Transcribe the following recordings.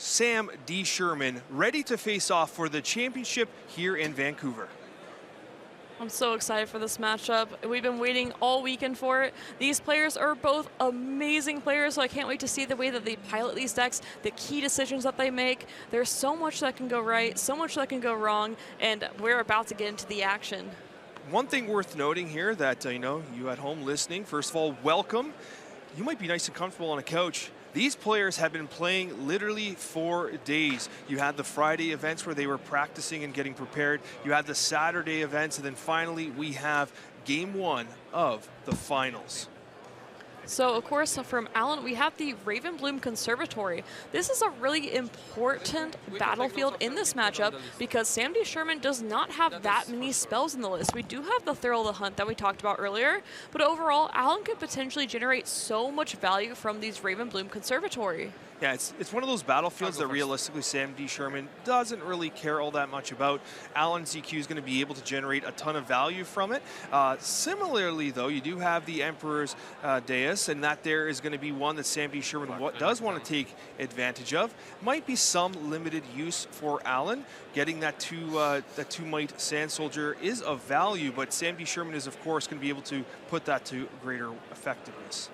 SamDSherman, ready to face off for the championship here in Vancouver. I'm so excited for this matchup. We've been waiting all weekend for it. These players are both amazing players, so I can't wait to see the way that they pilot these decks, the key decisions that they make. There's so much that can go right, so much that can go wrong, and we're about to get into the action. One thing worth noting here that, you at home listening, first of all, welcome. You might be nice and comfortable on a couch. These players have been playing literally for days. You had the Friday events where they were practicing and getting prepared. You had the Saturday events, and then finally we have game one of the finals. So, of course, from Alan, we have the Ravenbloom Conservatory. This is a really important battlefield in this matchup because SamDSherman does not have that many spells in the list. We do have the Thrill of the Hunt that we talked about earlier, but overall, Alan could potentially generate so much value from these Ravenbloom Conservatory. Yeah, it's one of those battlefields that realistically SamDSherman doesn't really care all that much about. Alanzq is going to be able to generate a ton of value from it. Similarly, though, you do have the Emperor's Dais, and that there is going to be one that SamDSherman does want to take advantage of. Might be some limited use for Alan. Getting that two might Sand Soldier is of value, but SamDSherman is, of course, going to be able to put that to greater effectiveness.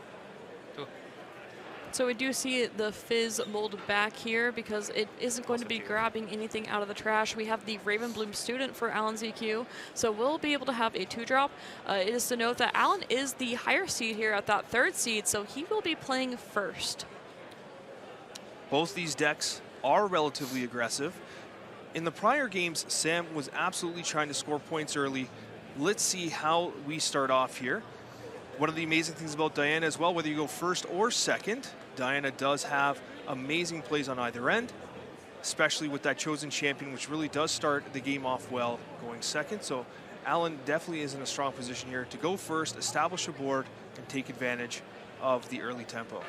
So we do see the Fizz mold back here because it isn't going to be grabbing anything out of the trash. We have the Ravenbloom Student for Alanzq, so we'll be able to have a 2-drop. It is to note that Alan is the higher seed here at that 3rd seed, so he will be playing first. Both these decks are relatively aggressive. In the prior games, Sam was absolutely trying to score points early. Let's see how we start off here. One of the amazing things about Diana as well, whether you go first or second, Diana does have amazing plays on either end, especially with that chosen champion, which really does start the game off well going second. So Alan definitely is in a strong position here to go first, establish a board, and take advantage of the early tempo.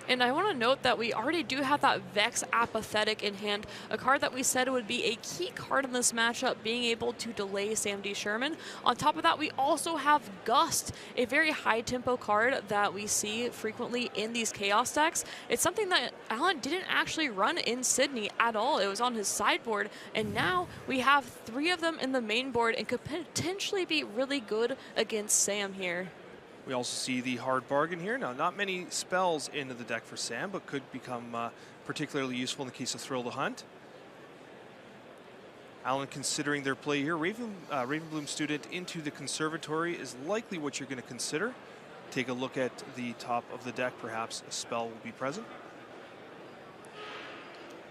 And I want to note that we already do have that Vex Apathetic in hand, a card that we said would be a key card in this matchup, being able to delay SamDSherman. On top of that, we also have Gust, a very high-tempo card that we see frequently in these Chaos decks. It's something that Alan didn't actually run in Sydney at all. It was on his sideboard, and now we have 3 of them in the main board and could potentially be really good against Sam here. We also see the hard bargain here. Now, not many spells into the deck for Sam, but could become particularly useful in the case of Thrill the Hunt. Alan considering their play here. Ravenbloom Student into the Conservatory is likely what you're going to consider. Take a look at the top of the deck. Perhaps a spell will be present.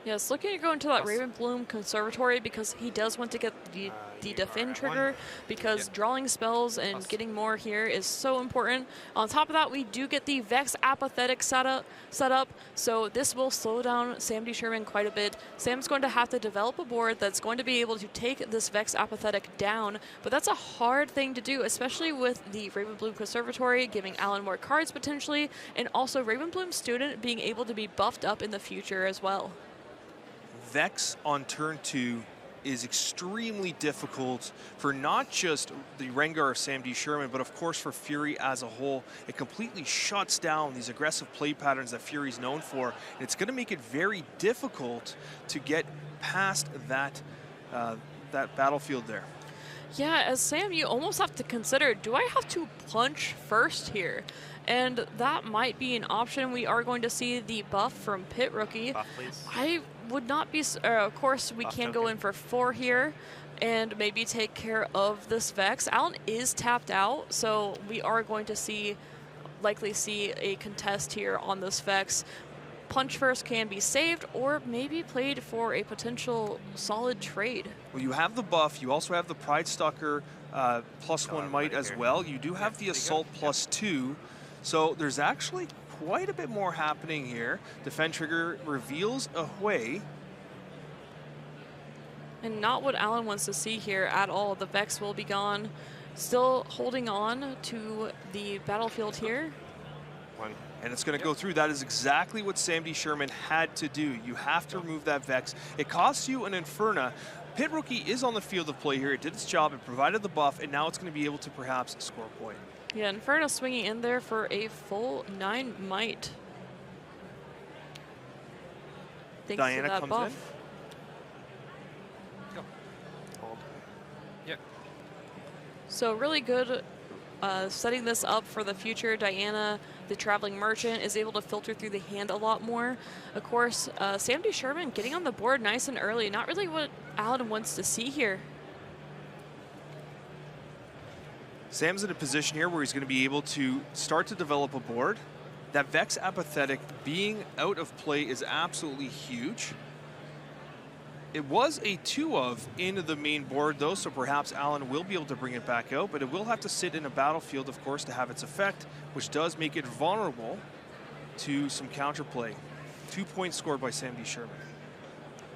Yes, looking to go into that Ravenbloom Conservatory because he does want to get the defend trigger because drawing spells and getting more here is so important. On top of that, we do get the Vex Apathetic setup, so this will slow down SamDSherman quite a bit. Sam's going to have to develop a board that's going to be able to take this Vex Apathetic down, but that's a hard thing to do, especially with the Ravenbloom Conservatory giving Alan more cards potentially, and also Ravenbloom Student being able to be buffed up in the future as well. Vex on turn 2 is extremely difficult for not just the Rengar of SamDSherman, but of course for Fury as a whole. It completely shuts down these aggressive play patterns that Fury's known for, and it's going to make it very difficult to get past that, that battlefield there. Yeah, as Sam, you almost have to consider, do I have to punch first here? And that might be an option. We are going to see the buff from Pit Rookie. Buff, please. I would not be, of course, we can go in for 4 here and maybe take care of this Vex. Alan is tapped out, so we are going to likely see a contest here on this Vex. Punch first can be saved or maybe played for a potential solid trade. Well, you have the buff. You also have the Pride Stalker +1 might as well. You do have the Assault +2. So there's actually quite a bit more happening here. Defend trigger reveals a way. And not what Alan wants to see here at all. The Vex will be gone. Still holding on to the battlefield here. And it's going to go through. That is exactly what SamDSherman had to do. You have to remove that Vex. It costs you an Inferna. Pit Rookie is on the field of play here. It did its job. It provided the buff, and now it's going to be able to perhaps score a point. Yeah, Inferno swinging in there for a full 9 might. thanks Diana to that comes buff. in. Go. Hold. Yeah. So really good setting this up for the future. Diana, the traveling merchant, is able to filter through the hand a lot more. Of course, SamDSherman getting on the board nice and early. Not really what Alan wants to see here. Sam's in a position here where he's going to be able to start to develop a board. That Vex Apathetic being out of play is absolutely huge. It was a 2-of into the main board though, so perhaps Alan will be able to bring it back out, but it will have to sit in a battlefield, of course, to have its effect, which does make it vulnerable to some counterplay. 2 points scored by SamDSherman.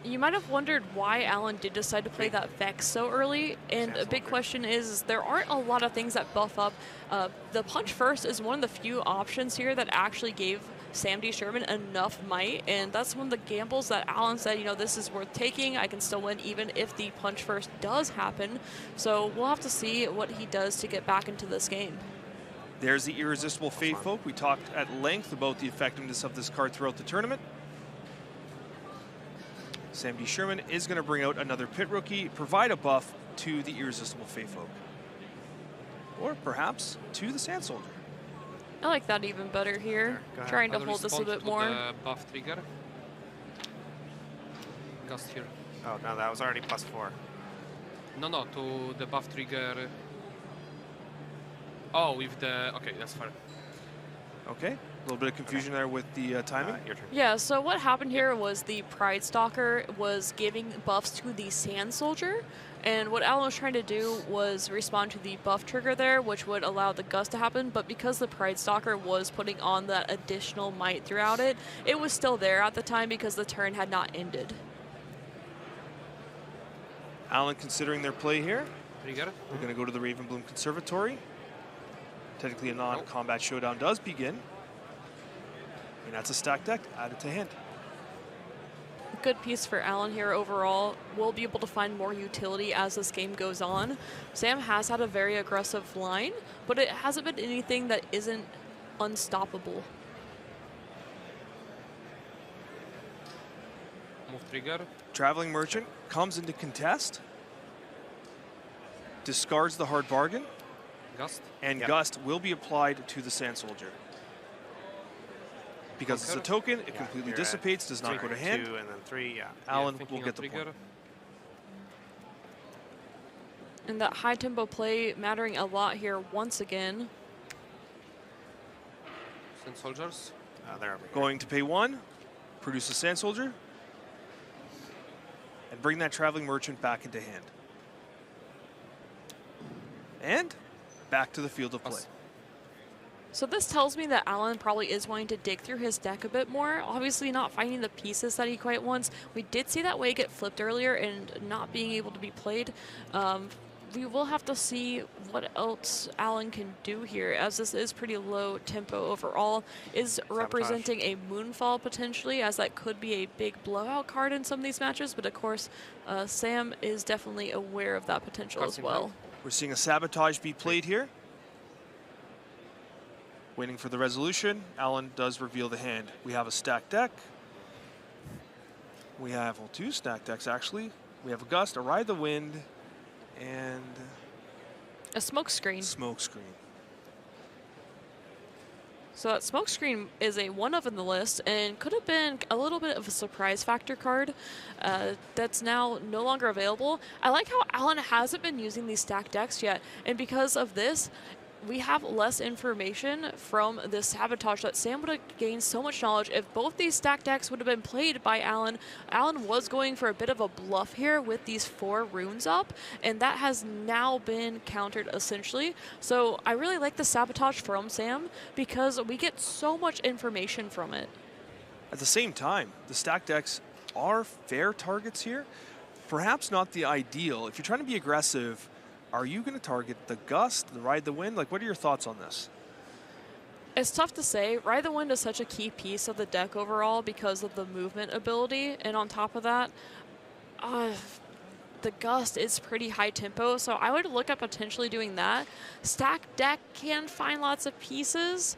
You might have wondered why Alan did decide to play that Vex so early, and a big question is there aren't a lot of things that buff up. The Punch First is one of the few options here that actually gave SamDSherman enough might, and that's one of the gambles that Alan said, you know, this is worth taking. I can still win even if the Punch First does happen. So we'll have to see what he does to get back into this game. There's the Irresistible Fate Folk. We talked at length about the effectiveness of this card throughout the tournament. SamDSherman is going to bring out another Pit Rookie, provide a buff to the Irresistible Fate Folk. Or perhaps to the Sand Soldier. I like that even better here, trying to hold this a bit more. The buff trigger. Gust here. Oh, no, that was already +4. No, to the buff trigger. Oh, with the... Okay, that's fine. Okay, a little bit of confusion there with the timing. Your turn. Yeah, so what happened here was the Pride Stalker was giving buffs to the Sand Soldier, and what Alan was trying to do was respond to the buff trigger there, which would allow the Gust to happen, but because the Pride Stalker was putting on that additional might throughout it, it was still there at the time because the turn had not ended. Alan considering their play here. Trigger. We're going to go to the Ravenbloom Conservatory. Technically, a non-combat showdown does begin. And that's a stacked deck added to hand. Good piece for Alan here overall. We'll be able to find more utility as this game goes on. Sam has had a very aggressive line, but it hasn't been anything that isn't unstoppable. Move trigger. Traveling Merchant comes into contest. Discards the Hard Bargain. Gust. And Gust will be applied to the Sand Soldier. Because it's a token, it completely dissipates, does not go to hand. 2 and then 3, yeah. Alan thinking will get of the trigger. point. And that high tempo play mattering a lot here once again. Sand soldiers. They're over here. Going to pay 1, produce a Sand Soldier, and bring that Traveling Merchant back into hand. And back to the field of play. So this tells me that Alan probably is wanting to dig through his deck a bit more. Obviously not finding the pieces that he quite wants. We did see that way get flipped earlier and not being able to be played. We will have to see what else Alan can do here, as this is pretty low tempo overall. Is representing a Moonfall potentially, as that could be a big blowout card in some of these matches, but of course Sam is definitely aware of that potential as well. We're seeing a Sabotage be played here. Waiting for the resolution. Alan does reveal the hand. We have a stacked deck. We have, well, 2 stacked decks actually. We have a Gust, a Ride the Wind, and A smoke screen. Smoke Screen. So that smoke screen is a 1-of in the list and could have been a little bit of a surprise factor card that's now no longer available. I like how Alan hasn't been using these stacked decks yet, and because of this, we have less information from this Sabotage that Sam would have gained so much knowledge if both these stacked decks would have been played by Alan. Alan was going for a bit of a bluff here with these 4 runes up, and that has now been countered essentially. So I really like the Sabotage from Sam because we get so much information from it. At the same time, the stacked decks are fair targets here. Perhaps not the ideal. If you're trying to be aggressive, are you going to target the Gust, the Ride the Wind? Like, what are your thoughts on this? It's tough to say. Ride the Wind is such a key piece of the deck overall because of the movement ability, and on top of that, the Gust is pretty high tempo, so I would look at potentially doing that. Stacked deck can find lots of pieces.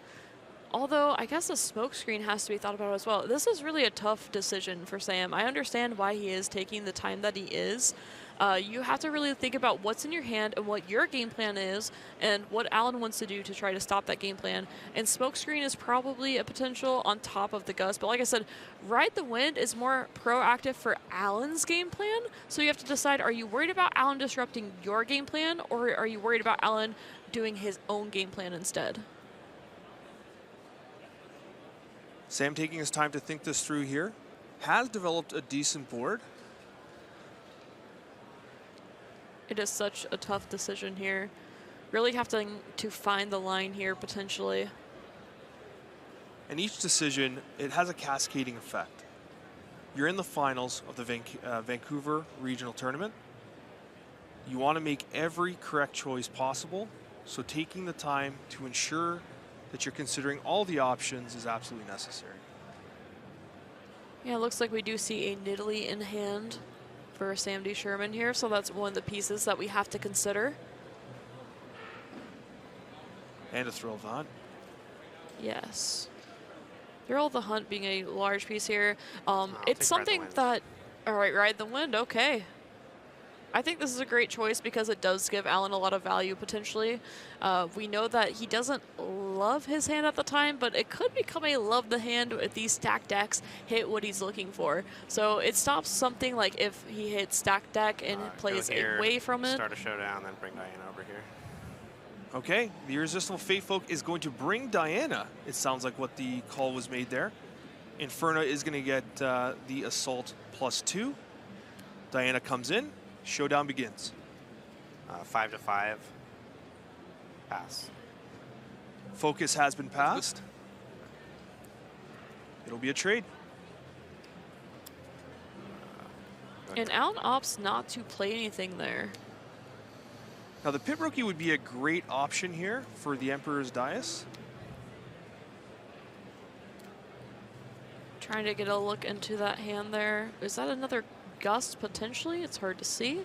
Although, I guess a smoke screen has to be thought about as well. This is really a tough decision for Sam. I understand why he is taking the time that he is. You have to really think about what's in your hand and what your game plan is and what Alan wants to do to try to stop that game plan. And smoke screen is probably a potential on top of the gust. But like I said, Ride the Wind is more proactive for Alan's game plan. So you have to decide, are you worried about Alan disrupting your game plan, or are you worried about Alan doing his own game plan instead? Sam taking his time to think this through here. Has developed a decent board. It is such a tough decision here. Really have to find the line here, potentially. And each decision, it has a cascading effect. You're in the finals of the Vancouver Regional Tournament. You want to make every correct choice possible, so taking the time to ensure that you're considering all the options is absolutely necessary. Yeah, it looks like we do see a Nidalee in hand for SamDSherman here, so that's one of the pieces that we have to consider. And a Thrill of the Hunt. Yes. Thrill of the Hunt being a large piece here. It's take something Ride the Wind. that... All right, Ride the Wind, okay. I think this is a great choice because it does give Alan a lot of value potentially. We know that he doesn't love his hand at the time, but it could become a love the hand if these stacked decks hit what he's looking for. So it stops something like if he hits stacked deck and plays Go here, away from it. Start a showdown, then bring Diana over here. Okay, the Irresistible Fate Folk is going to bring Diana. It sounds like what the call was made there. Inferno is going to get the Assault +2. Diana comes in. Showdown begins. 5 to 5. Pass. Focus has been passed. It'll be a trade. And Alan opts not to play anything there. Now the Pit Rookie would be a great option here for the Emperor's Dais. Trying to get a look into that hand there. Is that another gust potentially? It's hard to see.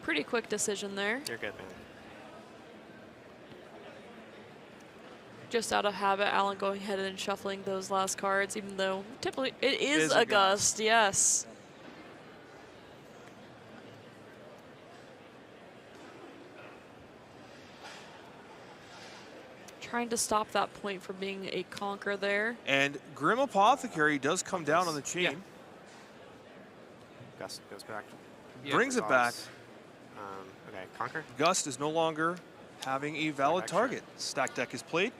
Pretty quick decision there. You're good, man. Just out of habit, Alan going ahead and shuffling those last cards, even though typically it is is a a gust, yes. Trying to stop that point from being a conquer there. And Grim Apothecary does come down on the chain. Yeah. Gust goes back. Yeah. Brings it back. Okay, Conquer. Gust is no longer having a valid Back, target. Stack deck is played.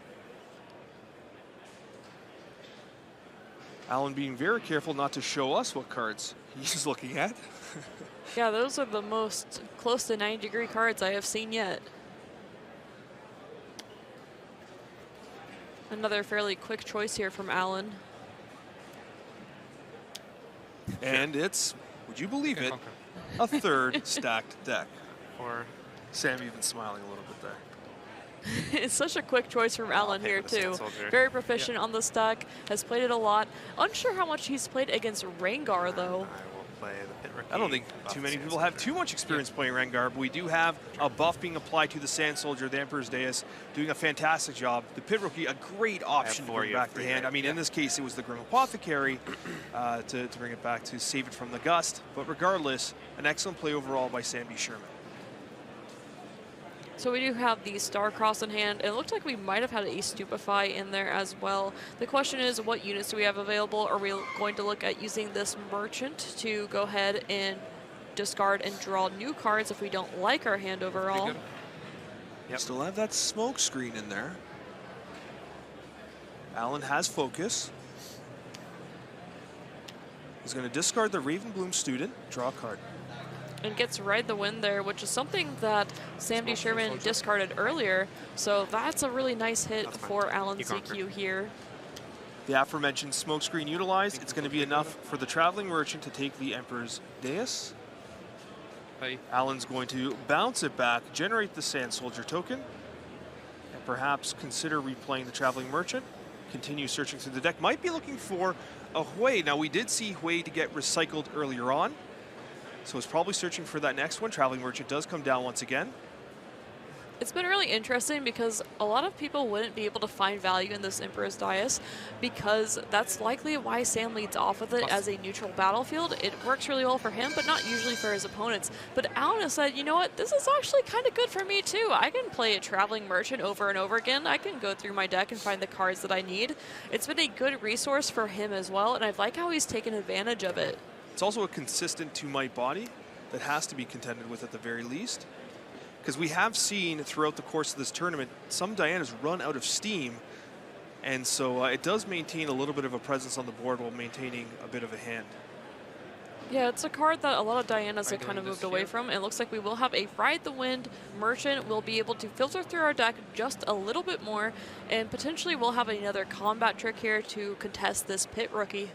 Alan being very careful not to show us what cards he's looking at. Yeah, those are the most close to 90-degree cards I have seen yet. Another fairly quick choice here from Alan. And it's, would you believe Okay, it, conquer. a third stacked deck. Or Sam even smiling a little bit there. It's such a quick choice from Alan pay here for the too. Sand Soldier. Very proficient on the stack, has played it a lot. Unsure how much he's played against Rengar though. I will play the Pit Rookie. I don't think buff too many Sand people have Soldier. too much experience playing Rengar, but we do have a buff being applied to the Sand Soldier, the Emperor's Dais, doing a fantastic job. The Pit Rookie, a great option to four, bring you have back to three, hand. right? I mean, in this case, it was the Grim Apothecary to bring it back to save it from the Gust. But regardless, an excellent play overall by SamDSherman. So we do have the Star-Cross in hand. It looked like we might have had a Stupefy in there as well. The question is, what units do we have available? Are we going to look at using this Merchant to go ahead and discard and draw new cards if we don't like our hand overall? Trigger. Yep. Still have that smoke screen in there. Alan has focus. He's going to discard the Ravenbloom Student, draw a card. And gets Ride the Wind there, which is something that SamDSherman discarded earlier. So that's a really nice hit That's fine. for You Alanzq conquer. here. The aforementioned smokescreen utilized. It's going to be enough for the Traveling Merchant to take the Emperor's Dais. Pay. Alan's going to bounce it back, generate the Sand Soldier token, and perhaps consider replaying the Traveling Merchant. Continue searching through the deck. Might be looking for a Hui. Now, we did see Hui to get recycled earlier on, so it's probably searching for that next one. Traveling Merchant does come down once again. It's been really interesting because a lot of people wouldn't be able to find value in this Emperor's Dais because that's likely why Sam leads off with it as a neutral battlefield. It works really well for him, but not usually for his opponents. But Alan has said, you know what, this is actually kind of good for me too. I can play a Traveling Merchant over and over again. I can go through my deck and find the cards that I need. It's been a good resource for him as well, and I like how he's taken advantage of it. It's also a consistent 2-might body that has to be contended with at the very least. Because we have seen throughout the course of this tournament, some Dianas run out of steam, and so it does maintain a little bit of a presence on the board while maintaining a bit of a hand. Yeah, it's a card that a lot of Dianas have kind of moved away from. It looks like we will have a Ride the Wind Merchant. We'll be able to filter through our deck just a little bit more, and potentially we'll have another combat trick here to contest this Pit Rookie.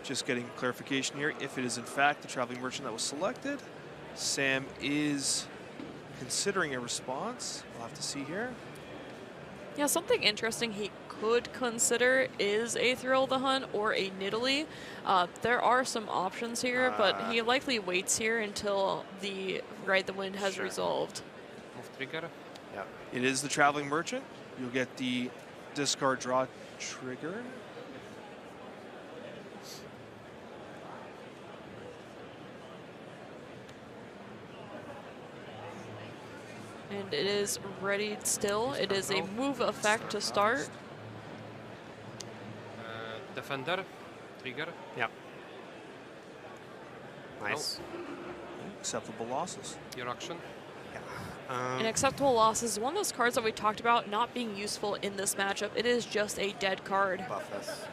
Just getting clarification here, if it is in fact the Traveling Merchant that was selected, Sam is considering a response. We'll have to see here. Yeah, something interesting he could consider is a Thrill of the Hunt or a Nidalee. There are some options here, but he likely waits here until the Ride the Wind has resolved. Move trigger. Yep. It is the Traveling Merchant. You'll get the discard draw trigger. And it is ready still. It is a move effect to start. Defender. Trigger. Yep. Nice. Acceptable losses. Your action. An acceptable loss is one of those cards that we talked about not being useful in this matchup. It is just a dead card. Buff this.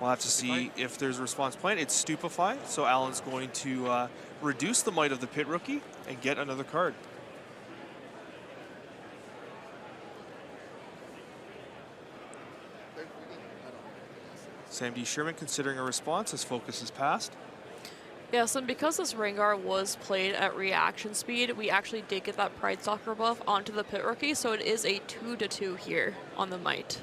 We'll have to see if there's a response plan. It's Stupefy, so Alan's going to reduce the might of the Pit Rookie and get another card. SamDSherman considering a response. His focus is passed. Yes, and because this Rengar was played at reaction speed, we actually did get that Pride Stalker buff onto the Pit Rookie, so it is a 2-2 here on the might.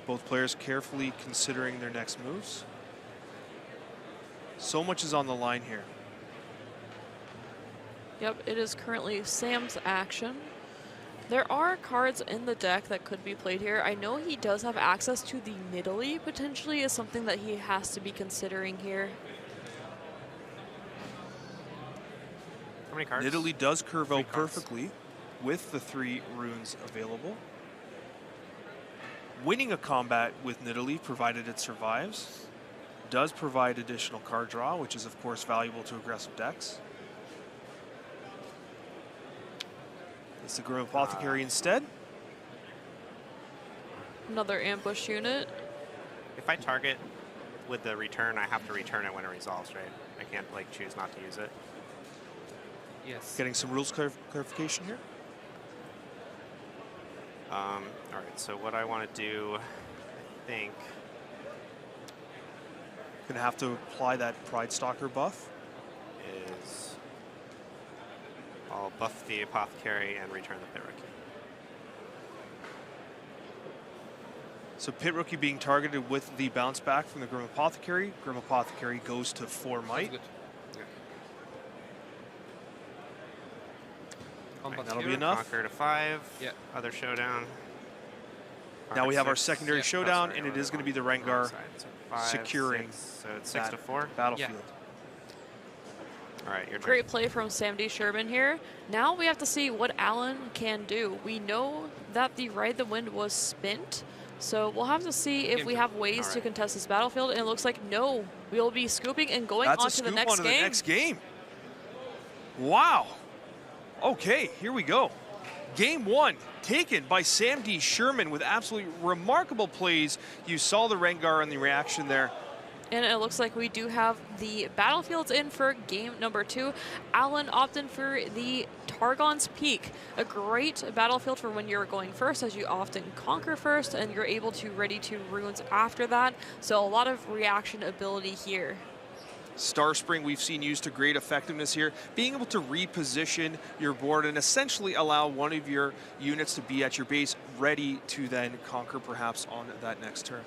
Both players carefully considering their next moves. So much is on the line here. Yep, it is currently Sam's action. There are cards in the deck that could be played here. I know he does have access to the Nidalee, potentially, is something that he has to be considering here. How many cards? Nidalee does curve out cards. perfectly with the 3 runes available. Winning a combat with Nidalee, provided it survives, does provide additional card draw, which is of course valuable to aggressive decks. It's the Grim Apothecary instead. Another ambush unit. If I target with the return, I have to return it when it resolves, right? I can't like choose not to use it. Yes. Getting some rules clarification here. All right, so what I want to do, I think, Gonna have to apply that Pride Stalker buff. is I'll buff the Apothecary and return the Pit Rookie. So Pit Rookie being targeted with the bounce back from the Grim Apothecary. Grim Apothecary goes to 4 might. Good. Right, Combat that'll be here. enough. Conquer to 5. Yeah. Other showdown. Now we have our 6. secondary Yeah. showdown, sorry, and it wrong is going to be the one. Wrong Rengar side. So 5, securing 6, so it's 6 to that 4. battlefield. All right, your turn. Great play from SamDSherman here. Now we have to see what Alan can do. We know that the Ride the Wind was spent, so we'll have to see if we have ways to contest this battlefield. And it looks like no, we'll be scooping and going That's on a to the scoop next onto game. the next game. Wow. Okay, here we go. Game 1 taken by SamDSherman with absolutely remarkable plays. You saw the Rengar and the reaction there. And it looks like we do have the battlefields in for game number 2. Alan opted for the Targon's Peak, a great battlefield for when you're going first, as you often conquer first, and you're able to ready 2 runes after that. So a lot of reaction ability here. Star Spring we've seen used to great effectiveness here. Being able to reposition your board and essentially allow one of your units to be at your base, ready to then conquer perhaps on that next turn.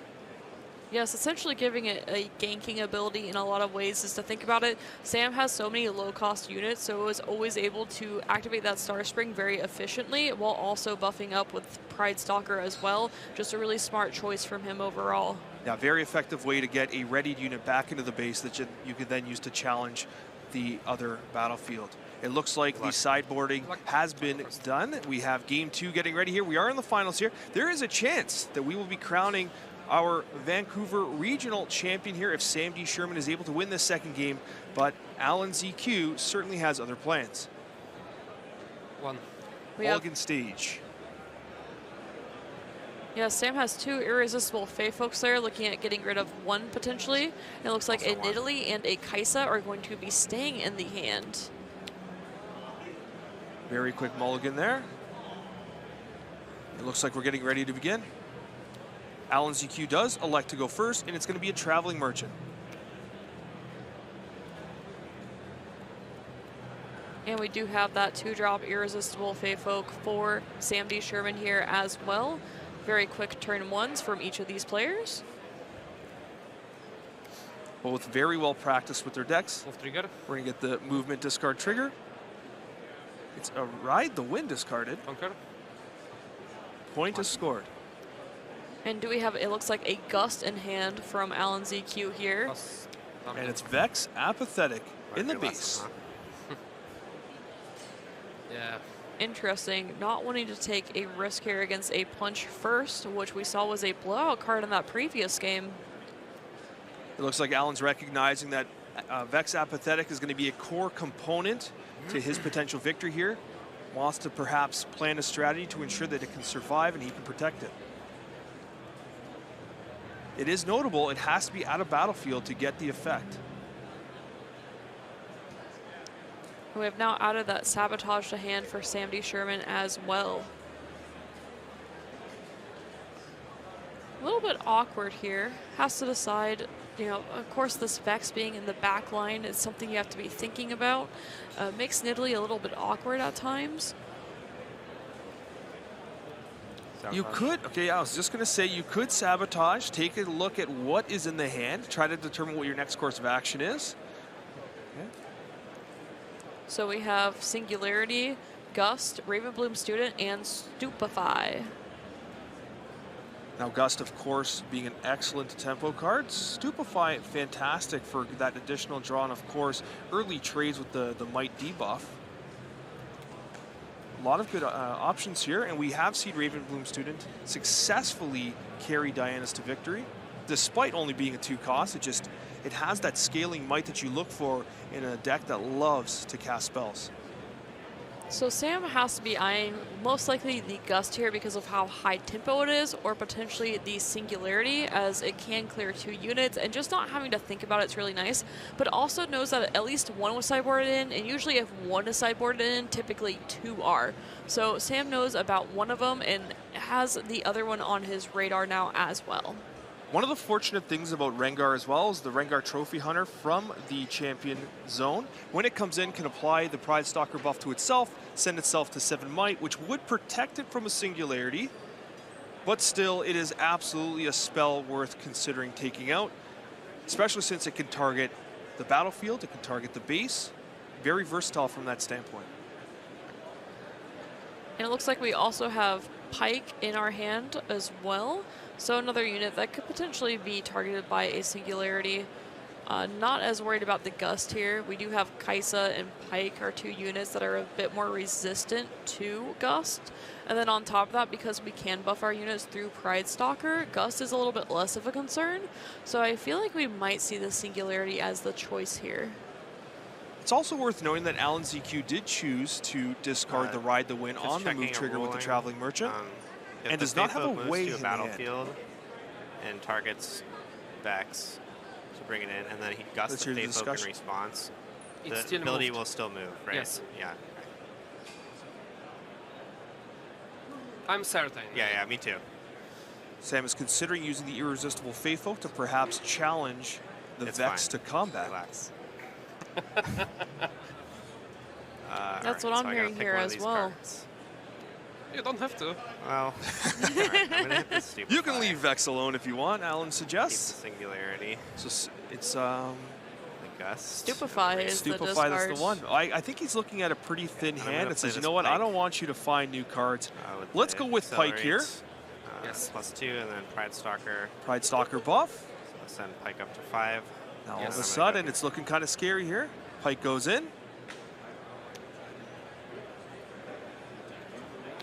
Yes, essentially giving it a ganking ability in a lot of ways is to think about it. Sam has so many low-cost units, so it was always able to activate that Star Spring very efficiently while also buffing up with Pride Stalker as well. Just a really smart choice from him overall. Yeah, very effective way to get a readied unit back into the base that you could then use to challenge the other battlefield. It looks like the sideboarding has been done. We have game 2 getting ready here. We are in the finals here. There is a chance that we will be crowning our Vancouver regional champion here if SamDSherman is able to win this second game, but Alanzq certainly has other plans. Mulligan stage. Yeah, Sam has 2 irresistible Fae folks there, looking at getting rid of 1 potentially. And it looks like a Nidalee and a Kaisa are going to be staying in the hand. Very quick mulligan there. It looks like we're getting ready to begin. Alanzq does elect to go first, and it's going to be a Traveling Merchant. And we do have that 2-drop Irresistible Fae Folk for SamDSherman here as well. Very quick turn 1s from each of these players. Both very well practiced with their decks. Move trigger. We're going to get the movement discard trigger. It's a Ride the Wind discarded. Conquer. Point is scored. And do we have, it looks like a Gust in hand from Alanzq here. Plus, And it's Vex Apathetic in the Your base. lesson, huh? Yeah. Interesting, not wanting to take a risk here against a punch first, which we saw was a blowout card in that previous game. It looks like Alan's recognizing that Vex Apathetic is going to be a core component to his potential victory here. Wants to perhaps plan a strategy to ensure that it can survive and he can protect it. It is notable, it has to be out of battlefield to get the effect. We have now added that Sabotage to hand for SamDSherman as well. A little bit awkward here. Has to decide, you know, of course this Vex being in the back line is something you have to be thinking about. Makes Nidalee a little bit awkward at times. You could, okay, I was just going to say you could sabotage, take a look at what is in the hand, try to determine what your next course of action is. Okay. So we have Singularity, Gust, Ravenbloom Student, and Stupefy. Now Gust, of course, being an excellent tempo card. Stupefy, fantastic for that additional draw, and of course, early trades with the Might debuff. A lot of good options here, and we have seen Ravenbloom Student successfully carry Diana's to victory, despite only being a 2-cost. It has that scaling might that you look for in a deck that loves to cast spells. So Sam has to be eyeing most likely the Gust here because of how high tempo it is, or potentially the Singularity, as it can clear 2 units, and just not having to think about it's really nice, but also knows that at least 1 was sideboarded in, and usually if 1 is sideboarded in, typically 2 are. So Sam knows about 1 of them and has the other one on his radar now as well. One of the fortunate things about Rengar as well is the Rengar Trophy Hunter from the Champion Zone. When it comes in, can apply the Pride Stalker buff to itself, send itself to 7 Might, which would protect it from a Singularity. But still, it is absolutely a spell worth considering taking out, especially since it can target the battlefield, it can target the base. Very versatile from that standpoint. And it looks like we also have Pike in our hand as well. So another unit that could potentially be targeted by a Singularity. Not as worried about the Gust here. We do have Kaisa and Pike are 2 units that are a bit more resistant to Gust. And then on top of that, because we can buff our units through Pride Stalker, Gust is a little bit less of a concern. So I feel like we might see the Singularity as the choice here. It's also worth noting that Alanzq did choose to discard the Ride the Wind on the move trigger with the Traveling Merchant. If And the does not have a moves way to a in the hand. battlefield and targets Vex to bring it in, and then he gusts Let's the hear the Fae Folk in discussion. response. It's The still ability moved. will still move, right? Yes. Yeah. I'm certain. Yeah, me too. Sam is considering using the Irresistible Fae Folk to perhaps challenge the It's Vex fine. to combat. Relax. That's what so I'm I gotta hearing pick here one of as these well. cards. You don't have to. Well, alright, I'm gonna hit this stupefy. You can leave Vex alone if you want, Alan Keep the suggests. singularity. So it's The gust. Stupefy is the Stupefy, that's discard. the one. I think he's looking at a pretty thin I'm hand gonna that play says, you this know what, I Pike. don't want you to find new cards. With Let's the go with Pike here. accelerate, Yes. +2, and then Pride Stalker. Pride Stalker buff. So I'll send Pike up to 5. Now all Yes. of a I'm gonna sudden, go it's looking kind of scary here. Pike goes in.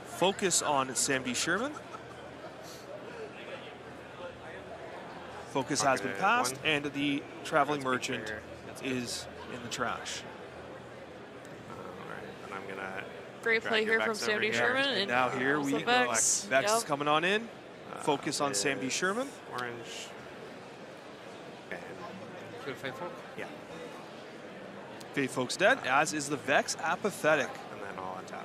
Focus on SamDSherman. Focus has been Targeted passed, one. and the Traveling That's big Merchant trigger. That's good. is in the trash. Alright, and I'm gonna Great drag play your here from Vex over SamDSherman. here. And Now here also we go. Vex. Vex is Yep. coming on in. Focus on with SamDSherman. Orange. Okay. Kill Faithful. Yeah, Faith Folk's dead, as is the Vex Apathetic. and then I'll untap.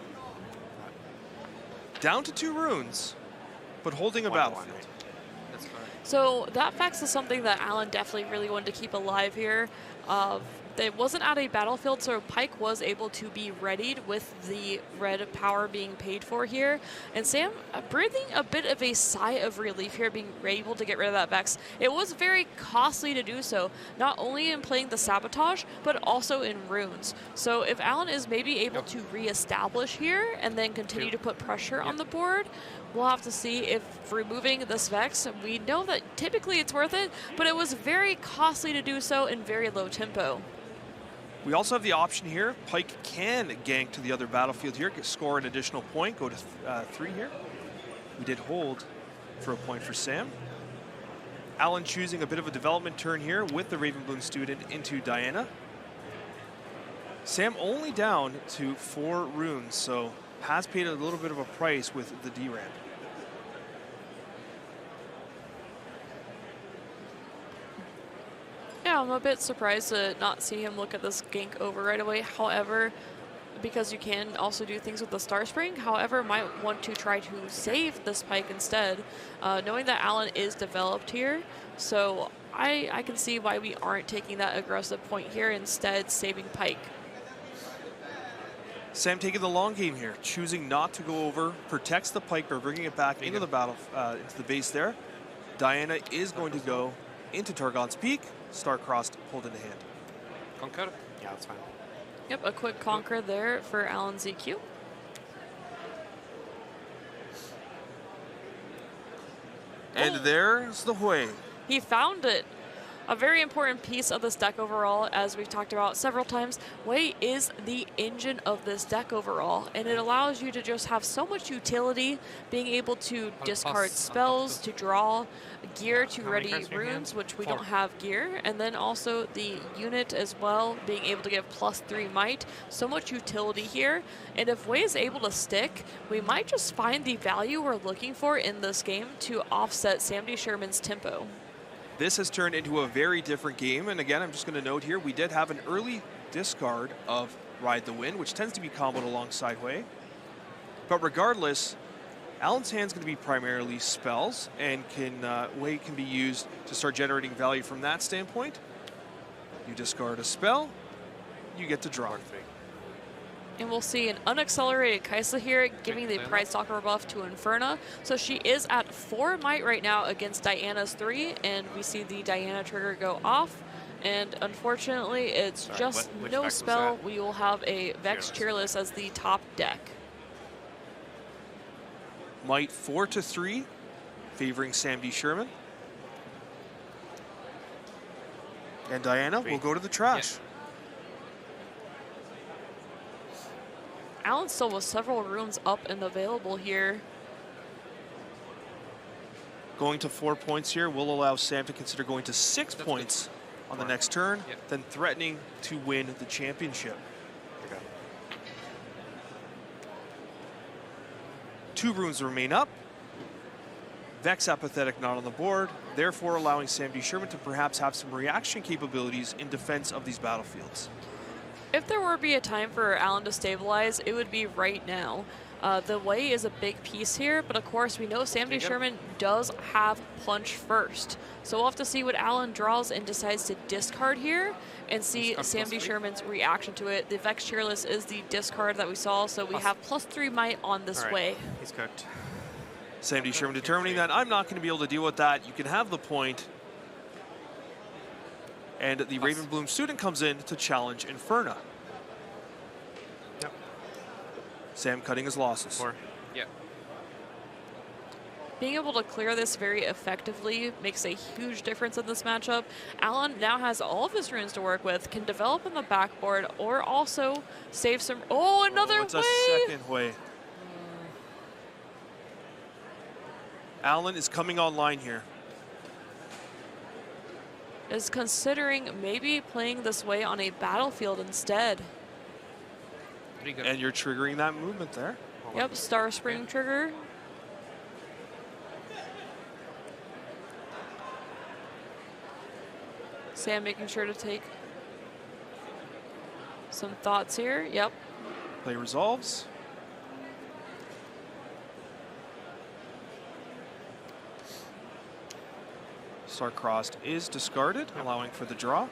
Down to 2 runes, but holding a 1/1, battlefield. That's correct. So that Vex is something that Alan definitely really wanted to keep alive here. It wasn't at a battlefield, so Pike was able to be readied with the red power being paid for here. And Sam breathing a bit of a sigh of relief here, being able to get rid of that Vex. It was very costly to do so, not only in playing the Sabotage, but also in runes. So if Alan is maybe able to reestablish here and then continue to put pressure on the board, we'll have to see if removing this Vex, we know that typically it's worth it, but it was very costly to do so in very low tempo. We also have the option here. Pike can gank to the other battlefield here, score an additional point, go to 3 here. We did hold for a point for Sam. Alan choosing a bit of a development turn here with the Ravenbloom student into Diana. Sam only down to 4 runes, so has paid a little bit of a price with the D-ramp. Yeah, I'm a bit surprised to not see him look at this gank over right away. However, because you can also do things with the Star Spring, however, might want to try to save this Pike instead, knowing that Alan is developed here. So I can see why we aren't taking that aggressive point here, instead saving Pike. Sam taking the long game here, choosing not to go over, protects the Pike by bringing it back into the battle, into the base there. Diana is going to go into Targon's Peak, star-crossed, hold in the hand. Conquer. Yeah, that's fine. Yep, a quick conquer there for Alanzq. And there's the Hui. He found it. A very important piece of this deck overall, as we've talked about several times. Wei is the engine of this deck overall, and it allows you to just have so much utility, being able to discard spells, to draw gear to How many ready cards do you have? runes, which we 4. don't have gear, and then also the unit as well, being able to give +3 might. So much utility here, and if Wei is able to stick, we might just find the value we're looking for in this game to offset SamDSherman's tempo. This has turned into a very different game, and again, I'm just going to note here, we did have an early discard of Ride the Wind, which tends to be comboed alongside Hui. But regardless, Alan's hand's going to be primarily spells, and Hui can be used to start generating value from that standpoint. You discard a spell, you get to draw. And we'll see an unaccelerated Kaisa here, giving the Pride Stalker buff to Inferna. So she is at 4 might right now against Diana's 3, and we see the Diana trigger go off. And unfortunately, it's just which no deck was spell. that? We will have a Vex Cheerless as the top deck. Might 4 to 3, favoring SamDSherman. And Diana will go to the trash. Alan still with several runes up and available here. Going to 4 points here will allow Sam to consider going to 6 points on the next turn, then threatening to win the championship. Okay. 2 runes remain up. Vex Apathetic not on the board, therefore allowing SamDSherman to perhaps have some reaction capabilities in defense of these battlefields. If there were to be a time for Alan to stabilize, it would be right now. The way is a big piece here, but of course we know SamDSherman does have punch first. So we'll have to see what Alan draws and decides to discard here and see SamDSherman's reaction to it. The Vex Cheerless is the discard that we saw, so we have +3 might on this way. He's cooked. SamDSherman determining that I'm not going to be able to deal with that. You can have the point. And the Ravenbloom student comes in to challenge Inferna. Yep. Sam cutting his losses. 4. Yeah. Being able to clear this very effectively makes a huge difference in this matchup. Alan now has all of his runes to work with, can develop in the backboard, or also save some. Oh, another it's way! a second way. Alan is coming online here. Is considering maybe playing this way on a battlefield instead. Trigger. And you're triggering that movement there. Yep, Star Spring trigger. Sam making sure to take some thoughts here. Yep. Play resolves. Star-Crossed is discarded, allowing for the draw.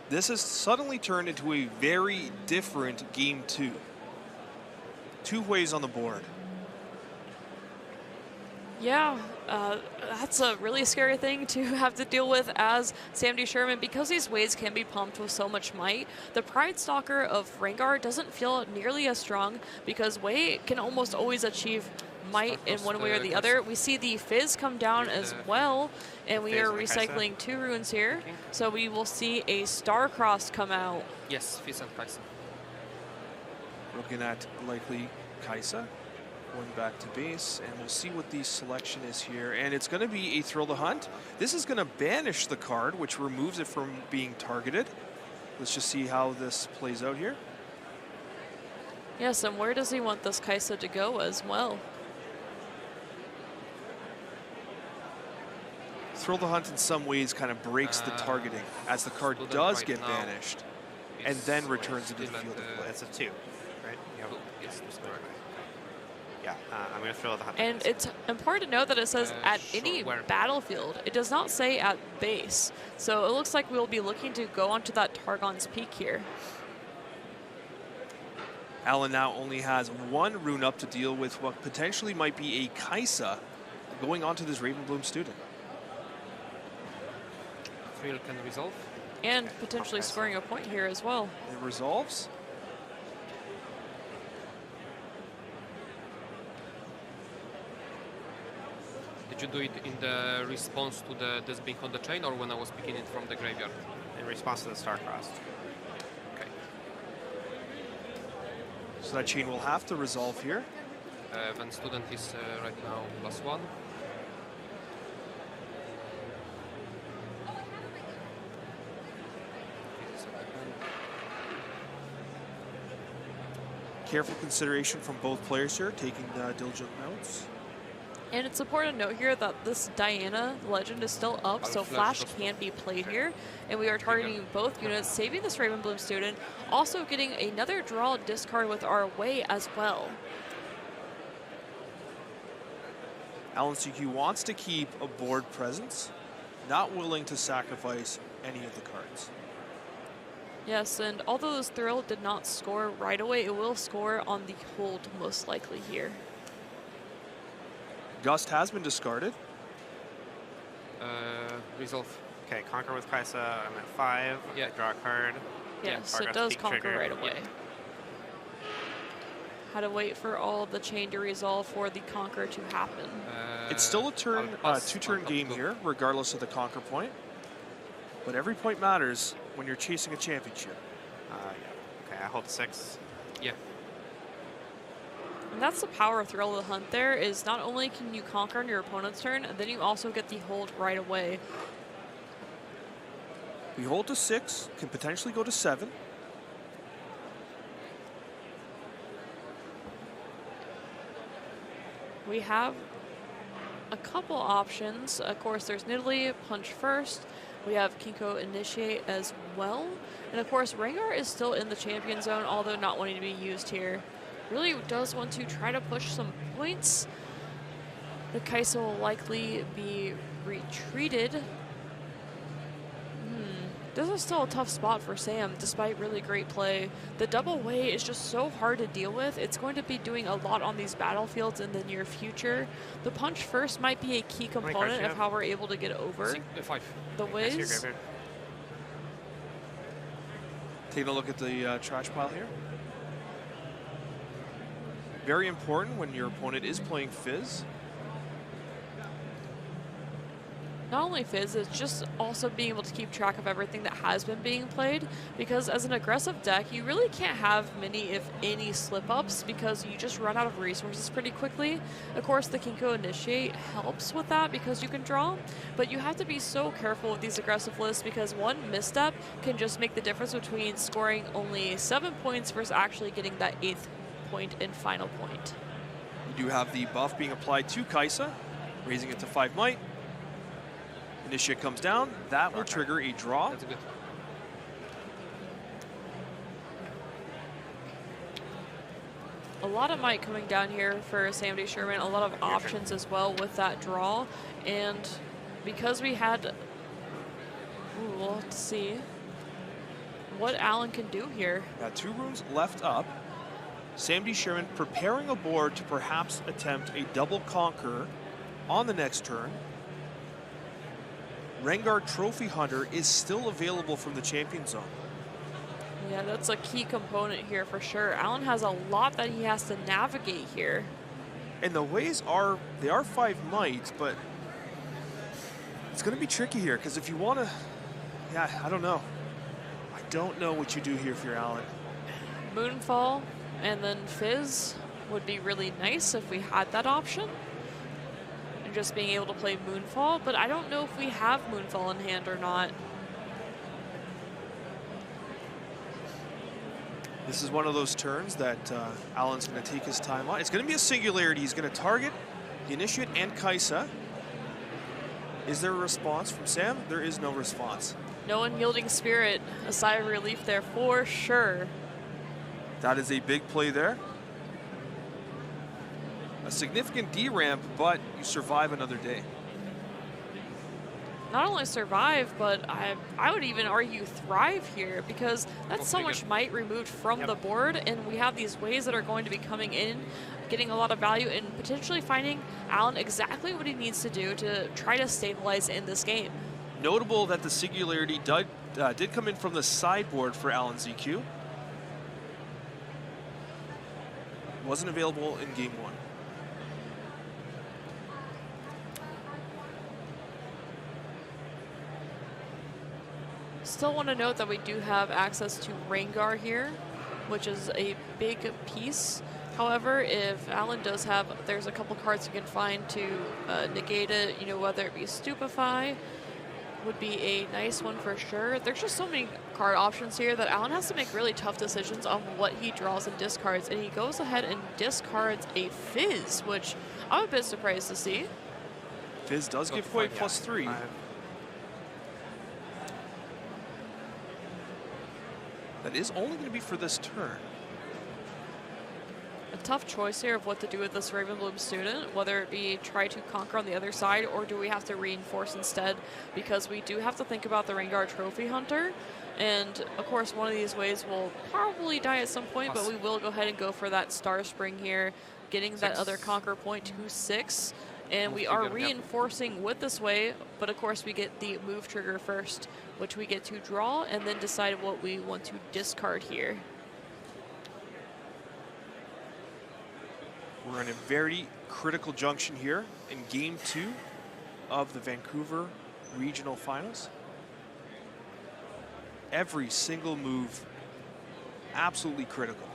This has suddenly turned into a very different game 2. 2 ways on the board. Yeah, that's a really scary thing to have to deal with as SamDSherman, because these waves can be pumped with so much might. The Pride Stalker of Rengar doesn't feel nearly as strong because Wei can almost always achieve might in one way or the other. We see the Fizz come down as well, and we are recycling 2 runes here. So we will see a Star-Crossed come out. Yes, Fizz and Kaisa. Looking at likely Kaisa. Going back to base, and we'll see what the selection is here. And it's going to be a Thrill to Hunt. This is going to banish the card, which removes it from being targeted. Let's just see how this plays out here. Yes, and where does he want this Kaisa to go as well? Thrill to Hunt in some ways kind of breaks the targeting, as the card does get banished, and then returns into the field of play. It's a 2, right? Yep. Yes, that's correct. Yeah, I'm going to throw the Hunt. And it's important to note that it says at any battlefield. It does not say at base. So it looks like we'll be looking to go onto that Targon's Peak here. Alan now only has 1 rune up to deal with what potentially might be a Kaisa going onto this Ravenbloom student. Thrill can resolve. And potentially scoring a point here as well. It resolves. Did you do it in the response to this being on the chain, or when I was picking it from the graveyard? In response to the Star-Crossed. Okay. So that chain will have to resolve here. Then student is right now +1. Careful consideration from both players here, taking diligent notes. And it's important to note here that this Diana legend is still up, so Flash can be played here. And we are targeting both units, saving this Ravenbloom student, also getting another draw discard with our Wei as well. Alanzq wants to keep a board presence, not willing to sacrifice any of the cards. Yes, and although this Thrill did not score right away, it will score on the hold most likely here. Gust has been discarded. Resolve. Okay, Conquer with Kaisa. I'm at 5. Yeah. I draw a card. Yes, Target's it does Peak conquer trigger. right away. Had to wait for all of the chain to resolve for the Conquer to happen. It's still a turn, 2-turn game here, regardless of the Conquer point. But every point matters when you're chasing a championship. Yeah. Okay, I hold 6. Yeah. And that's the power of Thrill of the Hunt there, is not only can you conquer on your opponent's turn, and then you also get the hold right away. We hold to 6, can potentially go to 7. We have a couple options. Of course, there's Nidalee, punch first. We have Kinko initiate as well. And of course, Rengar is still in the champion zone, although not wanting to be used here. Really does want to try to push some points. The Kai'Sa will likely be retreated. This is still a tough spot for Sam, despite really great play. The double way is just so hard to deal with. It's going to be doing a lot on these battlefields in the near future. The punch first might be a key component of how we're able to get over the ways. Taking a look at the trash pile here. Very important when your opponent is playing Fizz. Not only Fizz, it's just also being able to keep track of everything that has been being played, because as an aggressive deck, you really can't have many, if any, slip-ups because you just run out of resources pretty quickly. Of course, the Kinko Initiate helps with that because you can draw, but you have to be so careful with these aggressive lists because one misstep can just make the difference between scoring only 7 points versus actually getting that 8th point and final point. You do have the buff being applied to Kai'Sa, raising it to 5 might. Initiate comes down, that will trigger a draw. That's good. A lot of might coming down here for SamDSherman, a lot of options as well with that draw. And because we had, we'll have to see what Alan can do here. 2 runes left up. SamDSherman preparing a board to perhaps attempt a double conquer on the next turn. Rengar Trophy Hunter is still available from the champion zone. Yeah, that's a key component here for sure. Alan has a lot that he has to navigate here. And the ways are, they are 5 might, but it's going to be tricky here because if you want to, yeah, I don't know. I don't know what you do here if you're Alan. Moonfall and then Fizz would be really nice if we had that option. Just being able to play Moonfall, but I don't know if we have Moonfall in hand or not. This is one of those turns that Alan's going to take his time on. It's going to be a singularity. He's going to target the Initiate and Kai'Sa. Is there a response from Sam? There is no response. No Unyielding Spirit, a sigh of relief there for sure. That is a big play there. A significant D-ramp, but you survive another day. Not only survive, but I would even argue thrive here because that's so much might removed from the board, and we have these ways that are going to be coming in, getting a lot of value, and potentially finding Alan exactly what he needs to do to try to stabilize in this game. Notable that the singularity did come in from the sideboard for Alanzq. Wasn't available in game 1. Still want to note that we do have access to Rengar here, which is a big piece. However, if Alan does have, there's a couple cards you can find to negate it, you know, whether it be Stupefy, would be a nice one for sure. There's just so many card options here that Alan has to make really tough decisions on what he draws and discards, and he goes ahead and discards a Fizz, which I'm a bit surprised to see. Fizz does give away +3. That is only going to be for this turn. A tough choice here of what to do with this Ravenbloom student, whether it be try to conquer on the other side or do we have to reinforce instead, because we do have to think about the Rengar Trophy Hunter. And of course, one of these ways will probably die at some point, but we will go ahead and go for that Star Spring here, getting that other conquer point to 6. And we are reinforcing with this way, but of course we get the move trigger first, which we get to draw and then decide what we want to discard here. We're in a very critical junction here in game 2 of the Vancouver Regional Finals. Every single move, absolutely critical.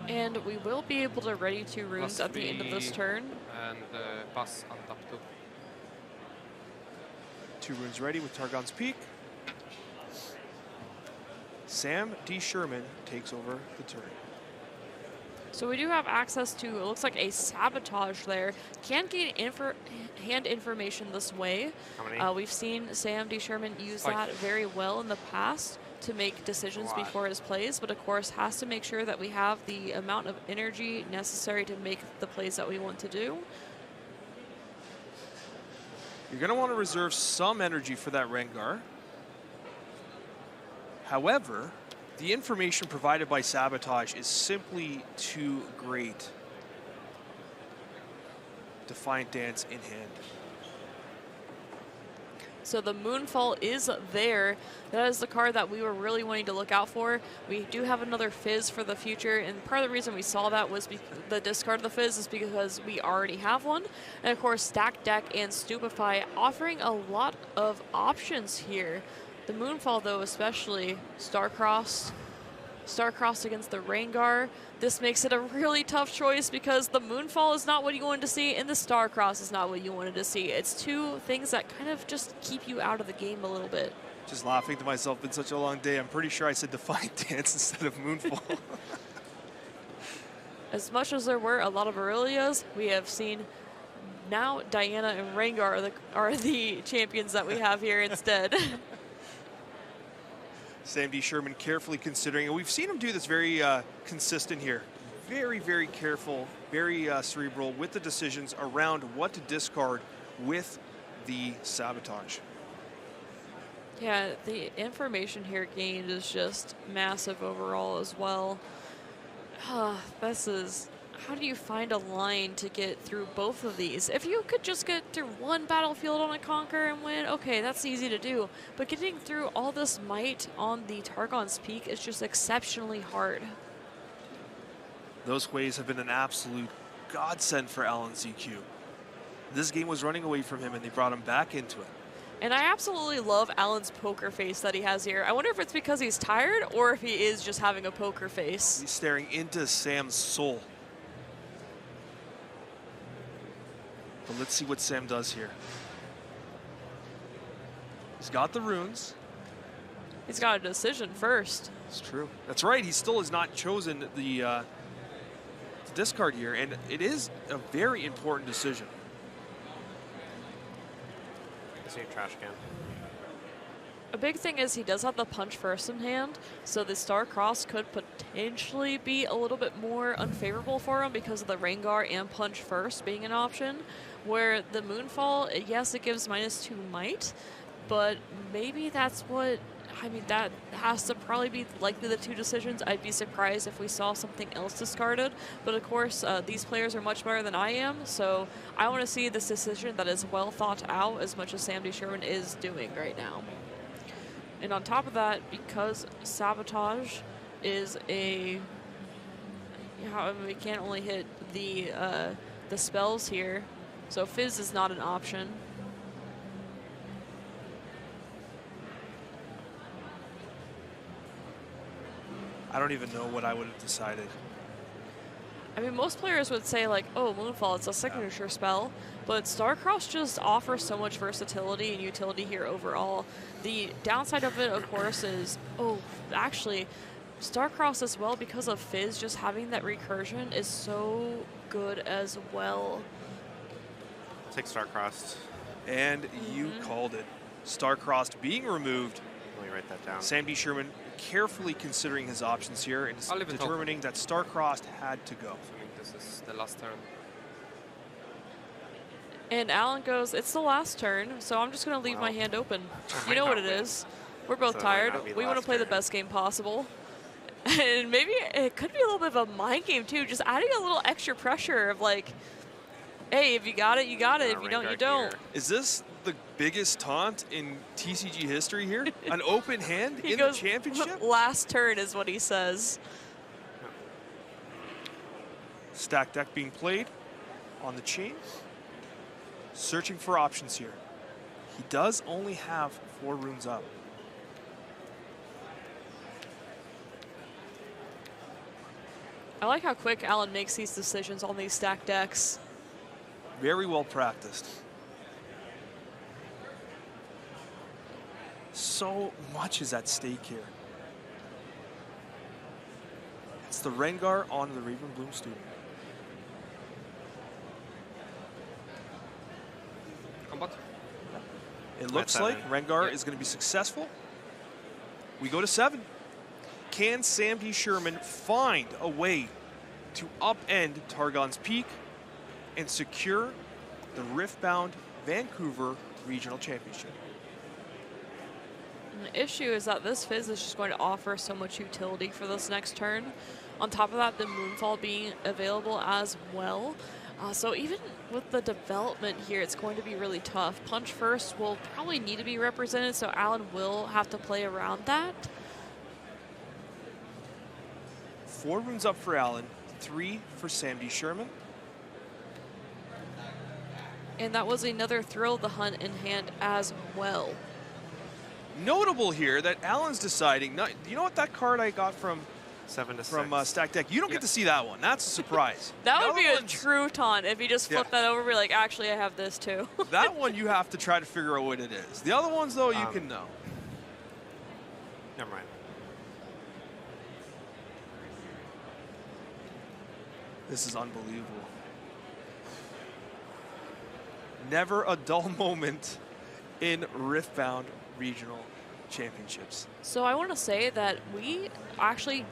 And we will be able to ready 2 runes at the end of this turn. And pass on top 2. 2 runes ready with Targon's Peak. SamDSherman takes over the turn. So we do have access to, it looks like a sabotage there. Can gain hand information this way. How many? We've seen SamDSherman use 5. that very well in the past to make decisions lot. before his plays, but of course has to make sure that we have the amount of energy necessary to make the plays that we want to do. You're going to want to reserve some energy for that Rengar. However, the information provided by Sabotage is simply too great. Defiant Dance in hand. So the Moonfall is there. That is the card that we were really wanting to look out for. We do have another Fizz for the future, and part of the reason we saw that was the discard of the Fizz is because we already have one. And of course, Stack Deck and Stupefy offering a lot of options here. The Moonfall, though, especially Starcrossed against the Rengar. This makes it a really tough choice because the Moonfall is not what you wanted to see and the Starcross is not what you wanted to see. It's two things that kind of just keep you out of the game a little bit. Just laughing to myself, been such a long day. I'm pretty sure I said Defiant Dance instead of Moonfall. As much as there were a lot of Aurelias, we have seen now Diana and Rengar are the champions that we have here instead. SamDSherman carefully considering, and we've seen him do this very consistent here. Very, very careful, very cerebral with the decisions around what to discard with the Sabotage. Yeah, the information here gained is just massive overall as well. This is, how do you find a line to get through both of these? If you could just get through one battlefield on a Conquer and win, okay, that's easy to do. But getting through all this might on the Targon's Peak is just exceptionally hard. Those waves have been an absolute godsend for Alanzq. This game was running away from him and they brought him back into it. And I absolutely love Alan's poker face that he has here. I wonder if it's because he's tired or if he is just having a poker face. He's staring into Sam's soul. But let's see what Sam does here. He's got the runes. He's got a decision first. It's true. That's right. He still has not chosen the discard here, and it is a very important decision. I see a trash can. A big thing is he does have the punch first in hand, so the Star Cross could potentially be a little bit more unfavorable for him because of the Rengar and punch first being an option. Where the Moonfall, yes, it gives -2 might, but maybe that's what, I mean, that has to probably be likely the two decisions. I'd be surprised if we saw something else discarded, but of course, these players are much better than I am, so I want to see this decision that is well thought out as much as SamDSherman is doing right now. And on top of that, because Sabotage is a, we can't only hit the spells here, so Fizz is not an option. I don't even know what I would have decided. I mean, most players would say like, oh, Moonfall, it's a signature spell, but Starcross just offers so much versatility and utility here overall. The downside of it, of course, is, oh, actually, Starcross as well, because of Fizz, just having that recursion is so good as well. Take Starcrossed. And you called it. Starcrossed being removed. Let me write that down. SamDSherman carefully considering his options here and I'll leave it determining that Starcrossed had to go. Assuming this is the last turn. And Alan goes, it's the last turn, so I'm just going to leave my hand open. You might know what not it win. is. We're both So it might tired. not be the We want to last play the turn. best game possible. And maybe it could be a little bit of a mind game, too. Just adding a little extra pressure of like, hey, if you got it, you got it. If you don't, you don't. Is this the biggest taunt in TCG history here? An open hand He in goes, the championship? last turn is what he says. Stack deck being played on the chain. Searching for options here. He does only have 4 runes up. I like how quick Alan makes these decisions on these stack decks. Very well practiced. So much is at stake here. Gets the Rengar onto the Ravenbloom student. Combat. It looks Seven. like Rengar Yeah. is going to be successful. We go to 7. Can SamDSherman find a way to upend Targon's Peak and secure the Riftbound Vancouver Regional Championship? And the issue is that this Fizz is just going to offer so much utility for this next turn. On top of that, the Moonfall being available as well. So even with the development here, it's going to be really tough. Punch First will probably need to be represented, so Alan will have to play around that. 4 runes up for Alan, 3 for SamDSherman. And that was another Thrill the Hunt in hand as well. Notable here that Alan's deciding, not, you know what that card I got from 7 to 6. Stack Deck? You don't get to see that one. That's a surprise. That The would be other a ones- true taunt if you just flip Yeah. that over and be like, actually, I have this too. That one you have to try to figure out what it is. The other ones, though, you can know. Never mind. This is unbelievable. Never a dull moment in Riftbound Regional Championships. So I want to say that we actually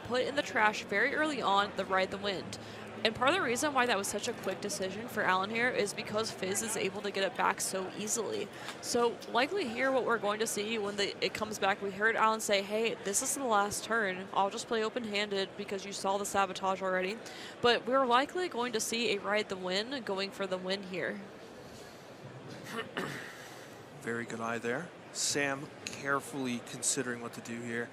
put in the trash very early on the Ride the Wind. And part of the reason why that was such a quick decision for Alan here is because Fizz is able to get it back so easily. So likely here what we're going to see when it comes back, we heard Alan say, hey, this is the last turn. I'll just play open-handed because you saw the sabotage already. But we're likely going to see a Ride the Wind going for the win here. Very good eye there. Sam carefully considering what to do here.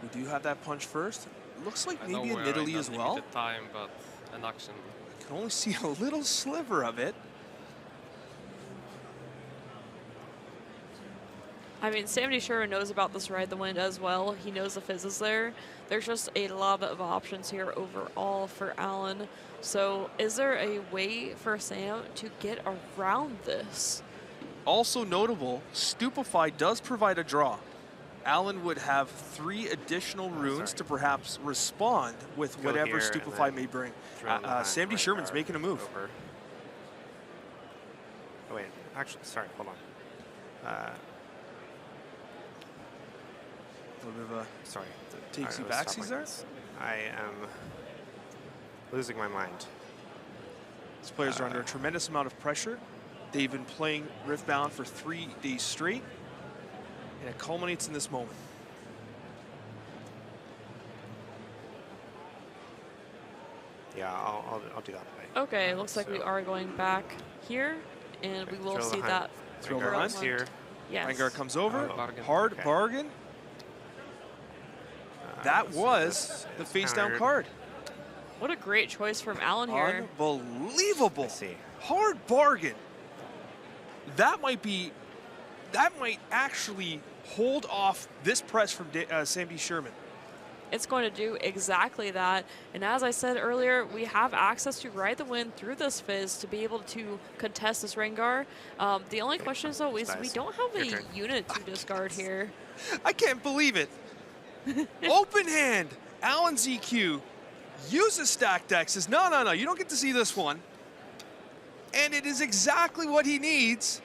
We do have that punch first. Looks like I know maybe a we're Nidalee in as well. limited time, but an action. I can only see a little sliver of it. I mean, SamDSherman knows about this Ride the Wind as well. He knows the Fizz is there. There's just a lot of options here overall for Alan. So is there a way for Sam to get around this? Also notable, Stupefy does provide a draw. Alan would have 3 additional runes to perhaps respond with Go whatever here and Stupefy then may bring. throw behind SamDSherman's Rengar making a move. over. Oh wait, actually, sorry, hold on. A little bit of a Sorry. Takes you Alright, let's backsies stop there? like this. I am losing my mind. These players are under a tremendous amount of pressure. They've been playing Riftbound for 3 days straight, and it culminates in this moment. Yeah, I'll do that play. Okay, looks like we So- are going back here, and we will Thrill the see Hunt. that. Thrill the Rengar Hunt. is here. Yes. Rengar comes over, Oh, bargain. hard Okay. bargain. That So was this the is face down countered. card. What a great choice from Alan here. Unbelievable. I see. Hard bargain. That might actually hold off this press from SamDSherman. It's going to do exactly that. And as I said earlier, we have access to Ride the Wind through this Fizz to be able to contest this Rengar. The only question is, though, is we Nice. don't have Your a turn. unit to discard here. I can't believe it. Open hand. Alanzq uses Stack Deck. Says, no, you don't get to see this one. And it is exactly what he needs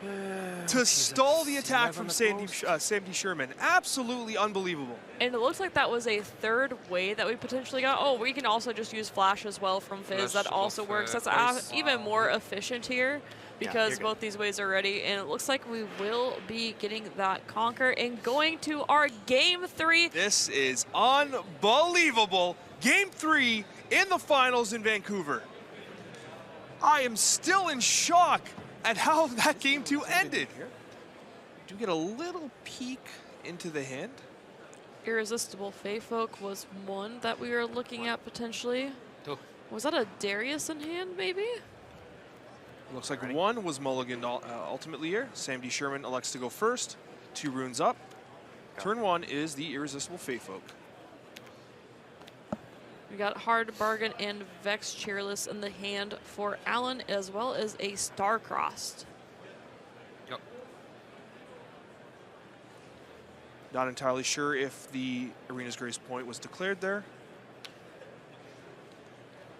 to stall the attack from SamDSherman. Absolutely unbelievable. And it looks like that was a third way that we potentially got. Oh, we can also just use Flash as well from Fizz. Flash That also of, works. That's Ice. even more efficient here because you're good. both these ways are ready. And it looks like we will be getting that Conquer and going to our Game 3. This is unbelievable. Game 3 in the finals in Vancouver. I am still in shock at how that game 2 ended. Do get a little peek into the hand. Irresistible Feyfolk was one that we were looking at potentially. 2. Was that a Darius in hand, maybe? Looks like one was mulliganed ultimately here. SamDSherman elects to go first. 2 runes up. Turn 1 is the Irresistible Feyfolk. We got Hard Bargain and Vex Cheerless in the hand for Alan, as well as a Star-Crossed. Yep. Not entirely sure if the Arena's Grace point was declared there.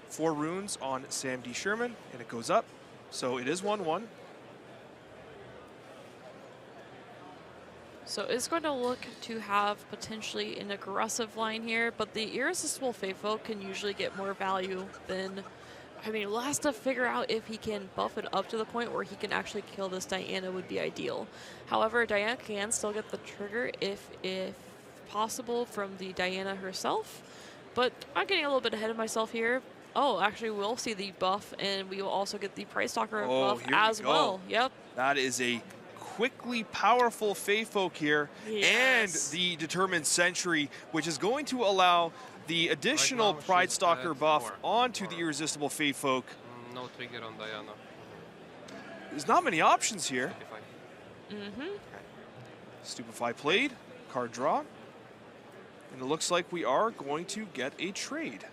4 runes on SamDSherman, and it goes up. So it is 1-1. So it's going to look to have potentially an aggressive line here, but the Irresistible Faithful can usually get more value than... I mean, we'll have to figure out if he can buff it up to the point where he can actually kill this Diana would be ideal. However, Diana can still get the trigger if possible from the Diana herself, but I'm getting a little bit ahead of myself here. Oh, actually, we'll see the buff, and we will also get the Price Stalker buff as well. Yep. That is a quickly powerful Fae Folk here, and the Determined Sentry, which is going to allow the additional Pride Stalker buff onto the Irresistible Fae Folk. No trigger on Diana. There's not many options here. Mm-hmm. Stupefy played, card draw, and it looks like we are going to get a trade.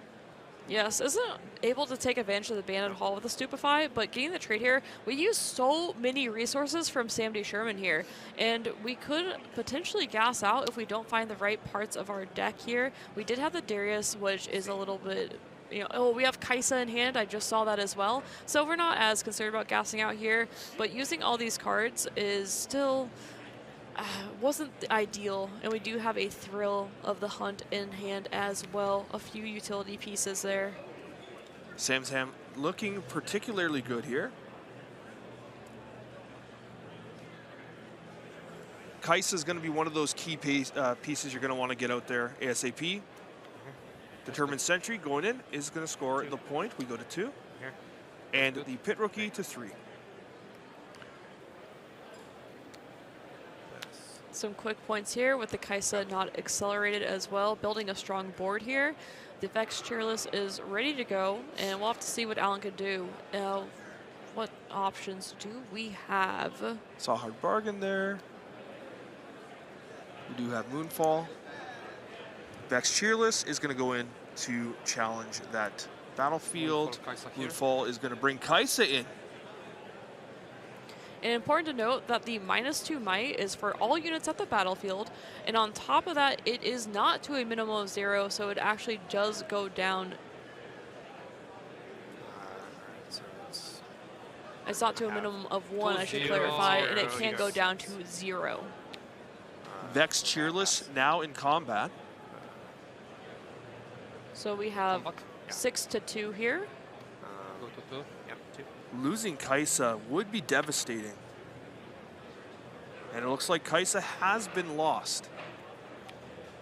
Yes, isn't able to take advantage of the Bandit Hall with the Stupefy, but getting the trade here, we use so many resources from SamDSherman here, and we could potentially gas out if we don't find the right parts of our deck here. We did have the Darius, which is a little bit, you know, oh, we have Kaisa in hand, I just saw that as well. So we're not as concerned about gassing out here, but using all these cards is still... wasn't ideal, and we do have a Thrill of the Hunt in hand as well. A few utility pieces there. Sam looking particularly good here. Kaisa is going to be one of those key pieces you're going to want to get out there ASAP. Determined Sentry going in is going to score the point. We go to 2. And the Pit Rookie to 3. Some quick points here with the Kaisa not accelerated as well, building a strong board here. The Vex Cheerless is ready to go, and we'll have to see what Alan can do. What options do we have? Saw Hard Bargain there. We do have Moonfall. Vex Cheerless is going to go in to challenge that battlefield. Moonfall is going to bring Kaisa in. And important to note that the -2 might is for all units at the battlefield, and on top of that, it is not to a minimum of 0, so it actually does go down. It's not to a minimum of 1, I should clarify, and it can go down to 0. Vex Cheerless now in combat. So we have 6-2 here. Go to 2. Yep, 2. Losing Kaisa would be devastating. And it looks like Kaisa has been lost.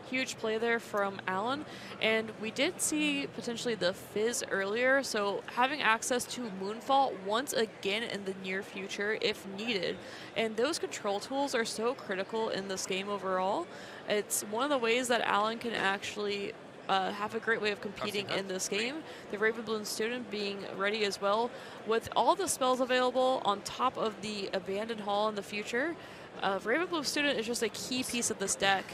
Huge play there from Alan, and we did see potentially the Fizz earlier, so having access to Moonfall once again in the near future if needed. And those control tools are so critical in this game overall. It's one of the ways that Alan can actually have a great way of competing in this game. The Ravenbloom Student being ready as well. With all the spells available on top of the Abandoned Hall in the future, Ravenbloom Student is just a key piece of this deck.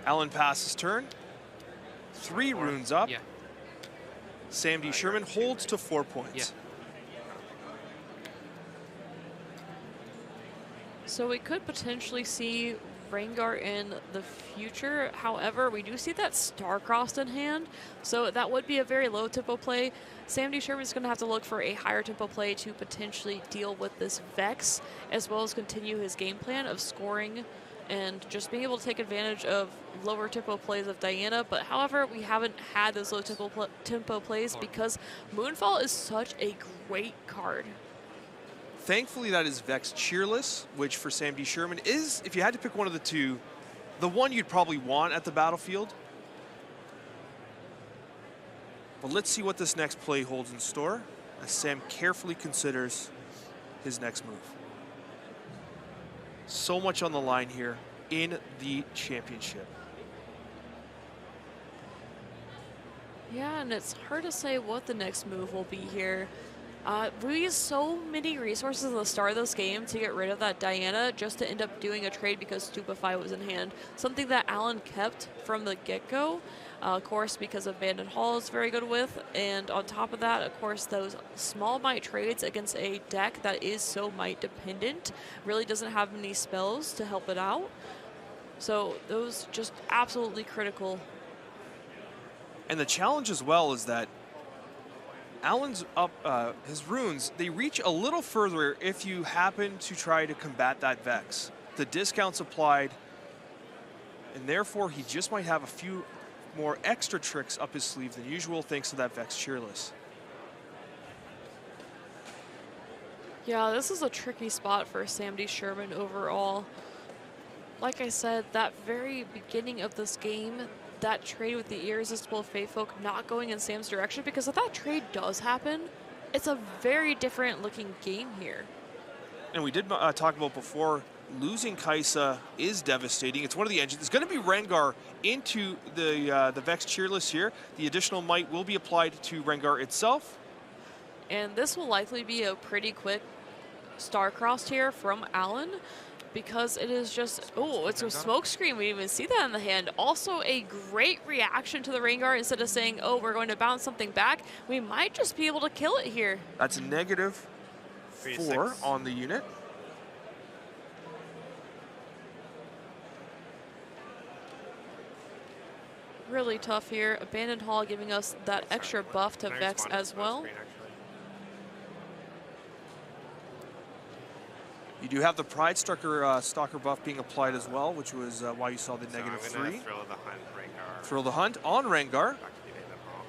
Alan passes turn. 3 runes up. Yeah. SamDSherman holds to 4 points. Yeah. So we could potentially see Rengar in the future. However, we do see that Starcrossed in hand, so that would be a very low tempo play. SamDSherman is going to have to look for a higher tempo play to potentially deal with this Vex, as well as continue his game plan of scoring and just being able to take advantage of lower tempo plays of Diana. But however, we haven't had those low tempo plays because Moonfall is such a great card. Thankfully, that is Vex Cheerless, which for SamDSherman is, if you had to pick one of the two, the one you'd probably want at the battlefield. But let's see what this next play holds in store as Sam carefully considers his next move. So much on the line here in the championship. Yeah, and it's hard to say what the next move will be here. We used so many resources at the start of this game to get rid of that Diana just to end up doing a trade because Stupefy was in hand. Something that Alan kept from the get-go, of course, because Abandoned Hall is very good with. And on top of that, of course, those small might trades against a deck that is so might dependent really doesn't have many spells to help it out. So those just absolutely critical. And the challenge as well is that Alan's up, his runes, they reach a little further if you happen to try to combat that Vex. The discount's applied, and therefore he just might have a few more extra tricks up his sleeve than usual thanks to that Vex Cheerless. Yeah, this is a tricky spot for SamDSherman overall. Like I said, that very beginning of this game, that trade with the Irresistible Fatefolk not going in Sam's direction, because if that trade does happen, it's a very different looking game here. And we did talk about before, losing Kaisa is devastating. It's one of the engines. It's going to be Rengar into the Vex Cheerless here. The additional might will be applied to Rengar itself. And this will likely be a pretty quick Starcrossed here from Alan, because it is just, oh, it's a smoke screen. We didn't even see that in the hand. Also a great reaction to the Rengar. Instead of saying, oh, we're going to bounce something back, we might just be able to kill it here. That's a -4 on the unit. Really tough here. Abandoned Hall giving us that extra buff to Vex as well. You do have the Pride Stalker buff being applied as well, which was why you saw the -3. Thrill of the Hunt, Rengar. Thrill the Hunt on Rengar. Back to the Abandoned Hall.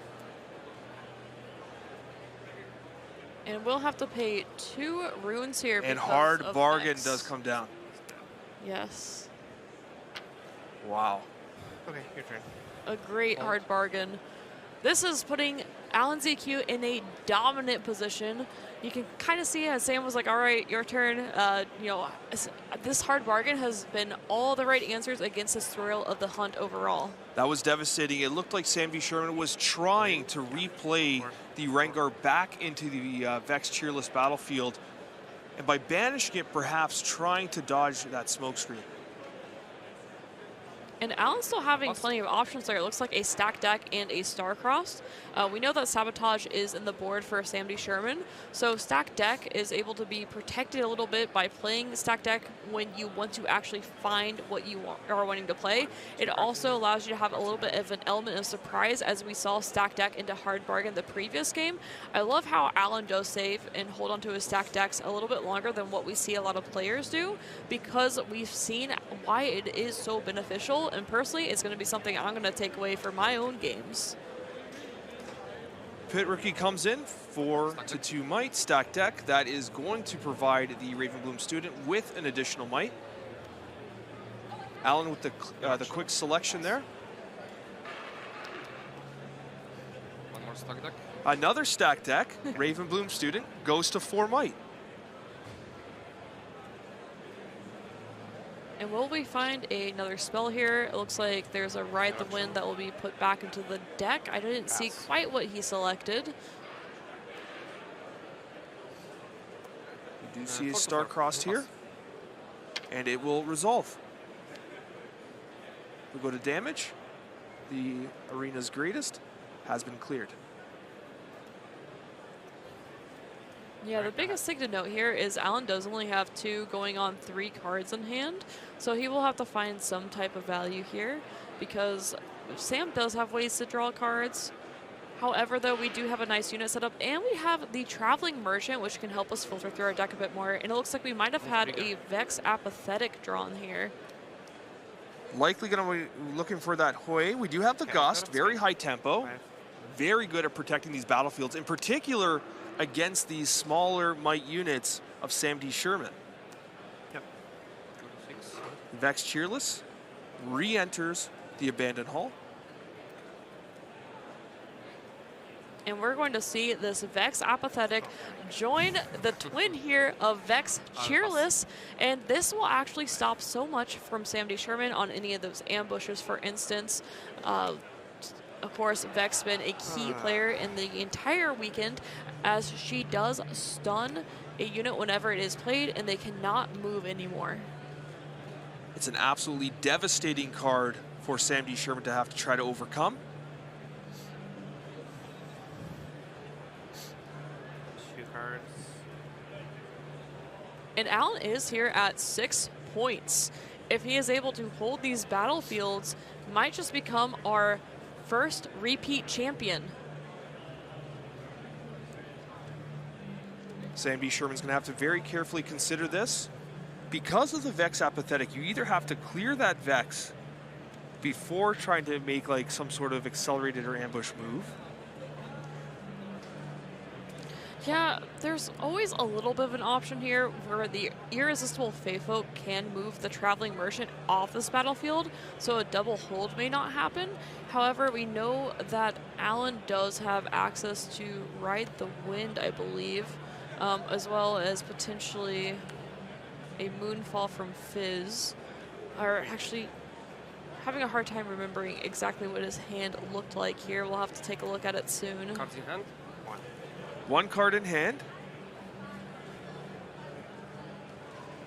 And we'll have to pay 2 runes here. And because Hard of Bargain Vex. does come down. Yes. Wow. Okay, your turn. A great hard bargain. This is putting Alanzq in a dominant position. You can kind of see as Sam was like, all right, your turn. You know, this hard bargain has been all the right answers against this Thrill of the Hunt overall. That was devastating. It looked like SamDSherman was trying to replay the Rengar back into the Vex Cheerless battlefield, and by banishing it, perhaps trying to dodge that smoke screen. And Alan's still having plenty of options there. It looks like a stack deck and a Starcrossed. We know that Sabotage is in the board for SamDSherman, so stack deck is able to be protected a little bit by playing stack deck when you want to actually find what you are wanting to play. It also allows you to have a little bit of an element of surprise, as we saw stack deck into hard bargain the previous game. I love how Alan does save and hold onto his stack decks a little bit longer than what we see a lot of players do, because we've seen why it is so beneficial. And personally, it's going to be something I'm going to take away for my own games. Pit Rookie comes in, 4-2 might, stack deck. That is going to provide the Ravenbloom student with an additional might. Alan with the quick selection there. One more stack deck. Another stack deck, Ravenbloom student, goes to 4 might. And will we find another spell here? It looks like there's a Ride the Wind that will be put back into the deck. I didn't see quite what he selected. You do see his Starcrossed here, and it will resolve. We'll go to damage. The arena's greatest has been cleared. Yeah, the biggest thing to note here is Alan does only have 2 going on 3 cards in hand, so he will have to find some type of value here, because Sam does have ways to draw cards. However, though, we do have a nice unit setup, and we have the Traveling Merchant, which can help us filter through our deck a bit more, and it looks like we might have had a Vex Apathetic drawn here. Likely going to be looking for that Hoi. We do have the Gust, very high tempo, very good at protecting these battlefields, in particular against these smaller might units of SamDSherman. Yep. Vex Cheerless re-enters the Abandoned Hall. And we're going to see this Vex Apathetic join the twin here of Vex Cheerless, and this will actually stop so much from SamDSherman on any of those ambushes, for instance. of course, Vex been a key player in the entire weekend, as she does stun a unit whenever it is played, and they cannot move anymore. It's an absolutely devastating card for SamDSherman to have to try to overcome. Two cards. And Alan is here at 6 points. If he is able to hold these battlefields, might just become our first repeat champion. SamDSherman's going to have to very carefully consider this. Because of the Vex apathetic, you either have to clear that Vex before trying to make like some sort of accelerated or ambush move. Yeah, there's always a little bit of an option here where the Irresistible Feyfolk can move the Traveling Merchant off this battlefield, so a double hold may not happen. However, we know that Alan does have access to Ride the Wind, I believe, as well as potentially a Moonfall from Fizz. Or actually, having a hard time remembering exactly what his hand looked like here. We'll have to take a look at it soon. Cards in hand. One card in hand.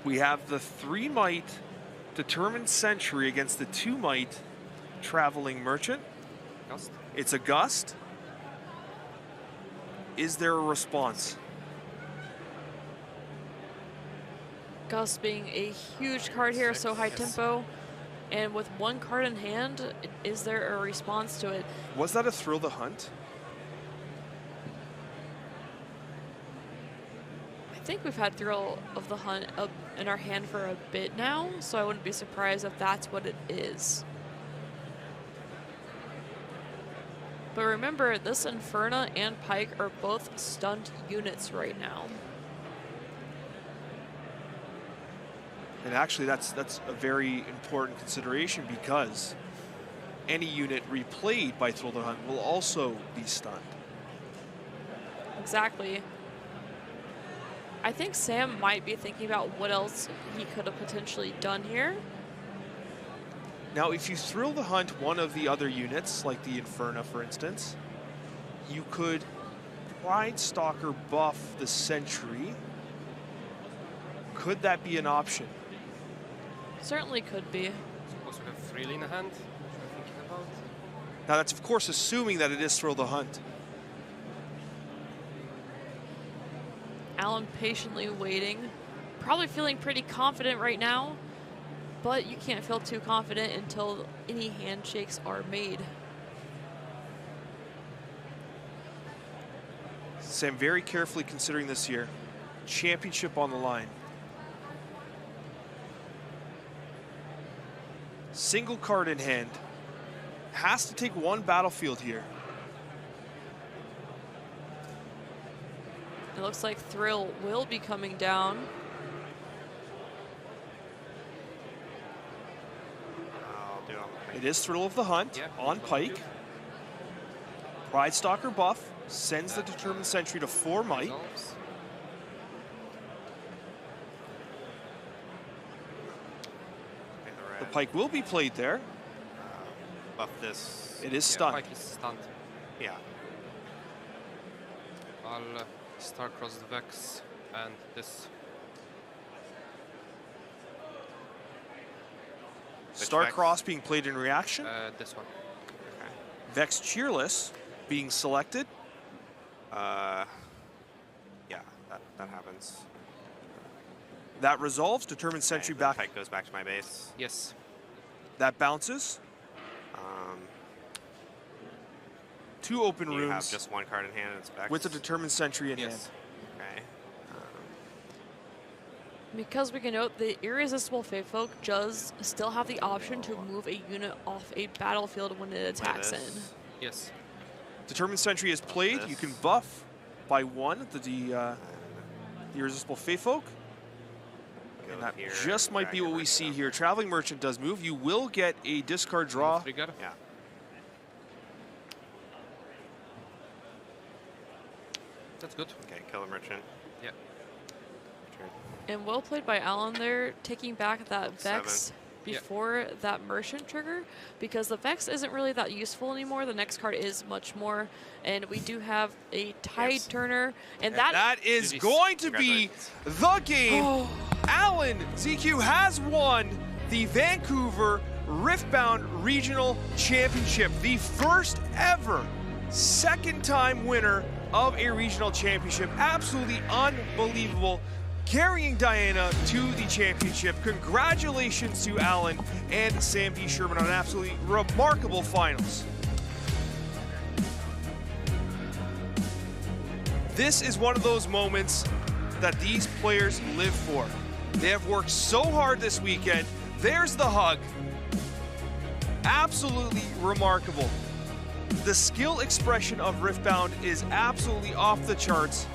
We have the 3-might Determined Sentry against the 2-might Traveling Merchant. Gust. It's a Gust. Is there a response? Gust being a huge card here, so high tempo. And with one card in hand, is there a response to it? Was that a Thrill the Hunt? I think we've had Thrill of the Hunt up in our hand for a bit now, so I wouldn't be surprised if that's what it is. But remember, this Inferna and Pike are both stunned units right now. And actually, that's a very important consideration, because any unit replayed by Thrill the Hunt will also be stunned. Exactly. I think Sam might be thinking about what else he could have potentially done here. Now, if you Thrill the Hunt one of the other units, like the Inferna, for instance, you could Pride Stalker buff the Sentry. Could that be an option? Certainly could be. Suppose we have Thrill in hand. What are you thinking about? Now, that's of course assuming that it is Thrill the Hunt. Alan patiently waiting, probably feeling pretty confident right now, but you can't feel too confident until any handshakes are made. Sam very carefully considering this here. Championship on the line. Single card in hand. Has to take one battlefield here. It looks like Thrill will be coming down. I'll do it. It is Thrill of the Hunt on Pike. Pride Stalker buff sends the Determined Sentry to 4 might. Resolves. The Pike will be played there. Buff this. It is Yeah, stunned. Pike is stunned. Yeah. I'll Star-Cross the Vex and this. Star-Cross being played in reaction. This one. Okay. Vex Cheerless being selected. Yeah, that happens. That resolves. Determined Sentry Okay, the back. Pike goes back to my base. Yes. That bounces. 2 open You have rooms just one card in hand and it's back. with a Determined Sentry in hand. Yes. Okay. Because we can note the Irresistible Feyfolk does still have the option to move a unit off a battlefield when it attacks in. this. Yes. Determined Sentry is played. You can buff by 1 the Irresistible Feyfolk. Go And that here, just might drag be your what we merchant see up. here. Traveling Merchant does move. You will get a discard draw. Trigger. Yeah. That's good. Okay, kill the merchant. Yeah. Turn. And well played by Alan there, taking back that Vex. 7. before that Merchant trigger, because the Vex isn't really that useful anymore. The next card is much more, and we do have a Tide Turner, and that is going to be the game. Alanzq has won the Vancouver Riftbound Regional Championship, the first ever second-time winner of a regional championship. Absolutely unbelievable. Carrying Diana to the championship. Congratulations to Alan and SamDSherman on absolutely remarkable finals. This is one of those moments that these players live for. They have worked so hard this weekend. There's the hug. Absolutely remarkable. The skill expression of Riftbound is absolutely off the charts.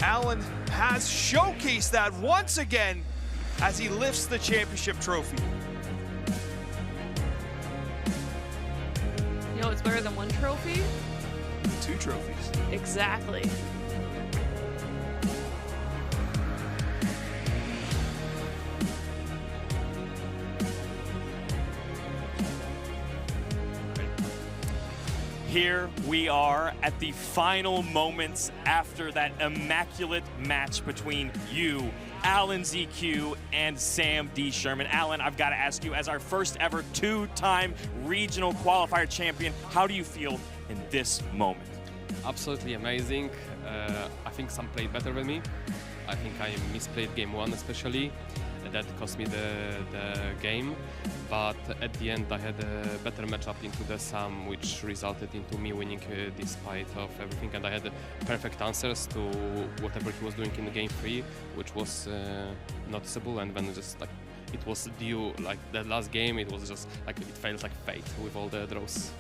Alan has showcased that once again as he lifts the championship trophy. You know, it's better than one trophy. 2 trophies. Exactly. Here we are at the final moments after that immaculate match between you, Alanzq, and SamDSherman. Alan, I've got to ask you, as our first ever 2-time regional qualifier champion, how do you feel in this moment? Absolutely amazing. I think Sam played better than me. I think I misplayed game 1 especially. That cost me the game, but at the end I had a better matchup into the Sam, which resulted into me winning despite of everything, and I had perfect answers to whatever he was doing in game 3, which was noticeable, and then just like it was due, like the last game, it was just like it felt like fate with all the draws.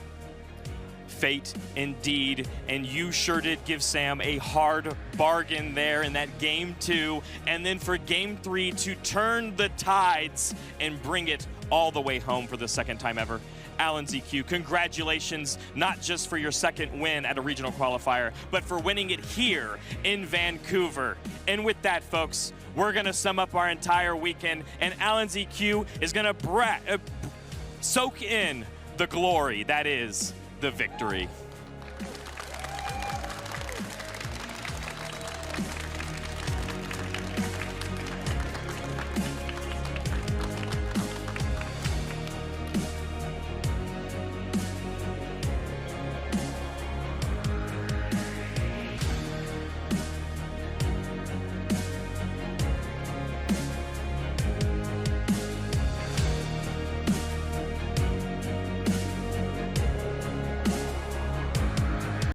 Fate indeed, and you sure did give Sam a hard bargain there in that game 2, and then for game 3 to turn the tides and bring it all the way home for the second time ever. Alanzq, congratulations, not just for your second win at a regional qualifier, but for winning it here in Vancouver. And with that, folks, we're gonna sum up our entire weekend, and Alanzq is gonna soak in the glory that is the victory.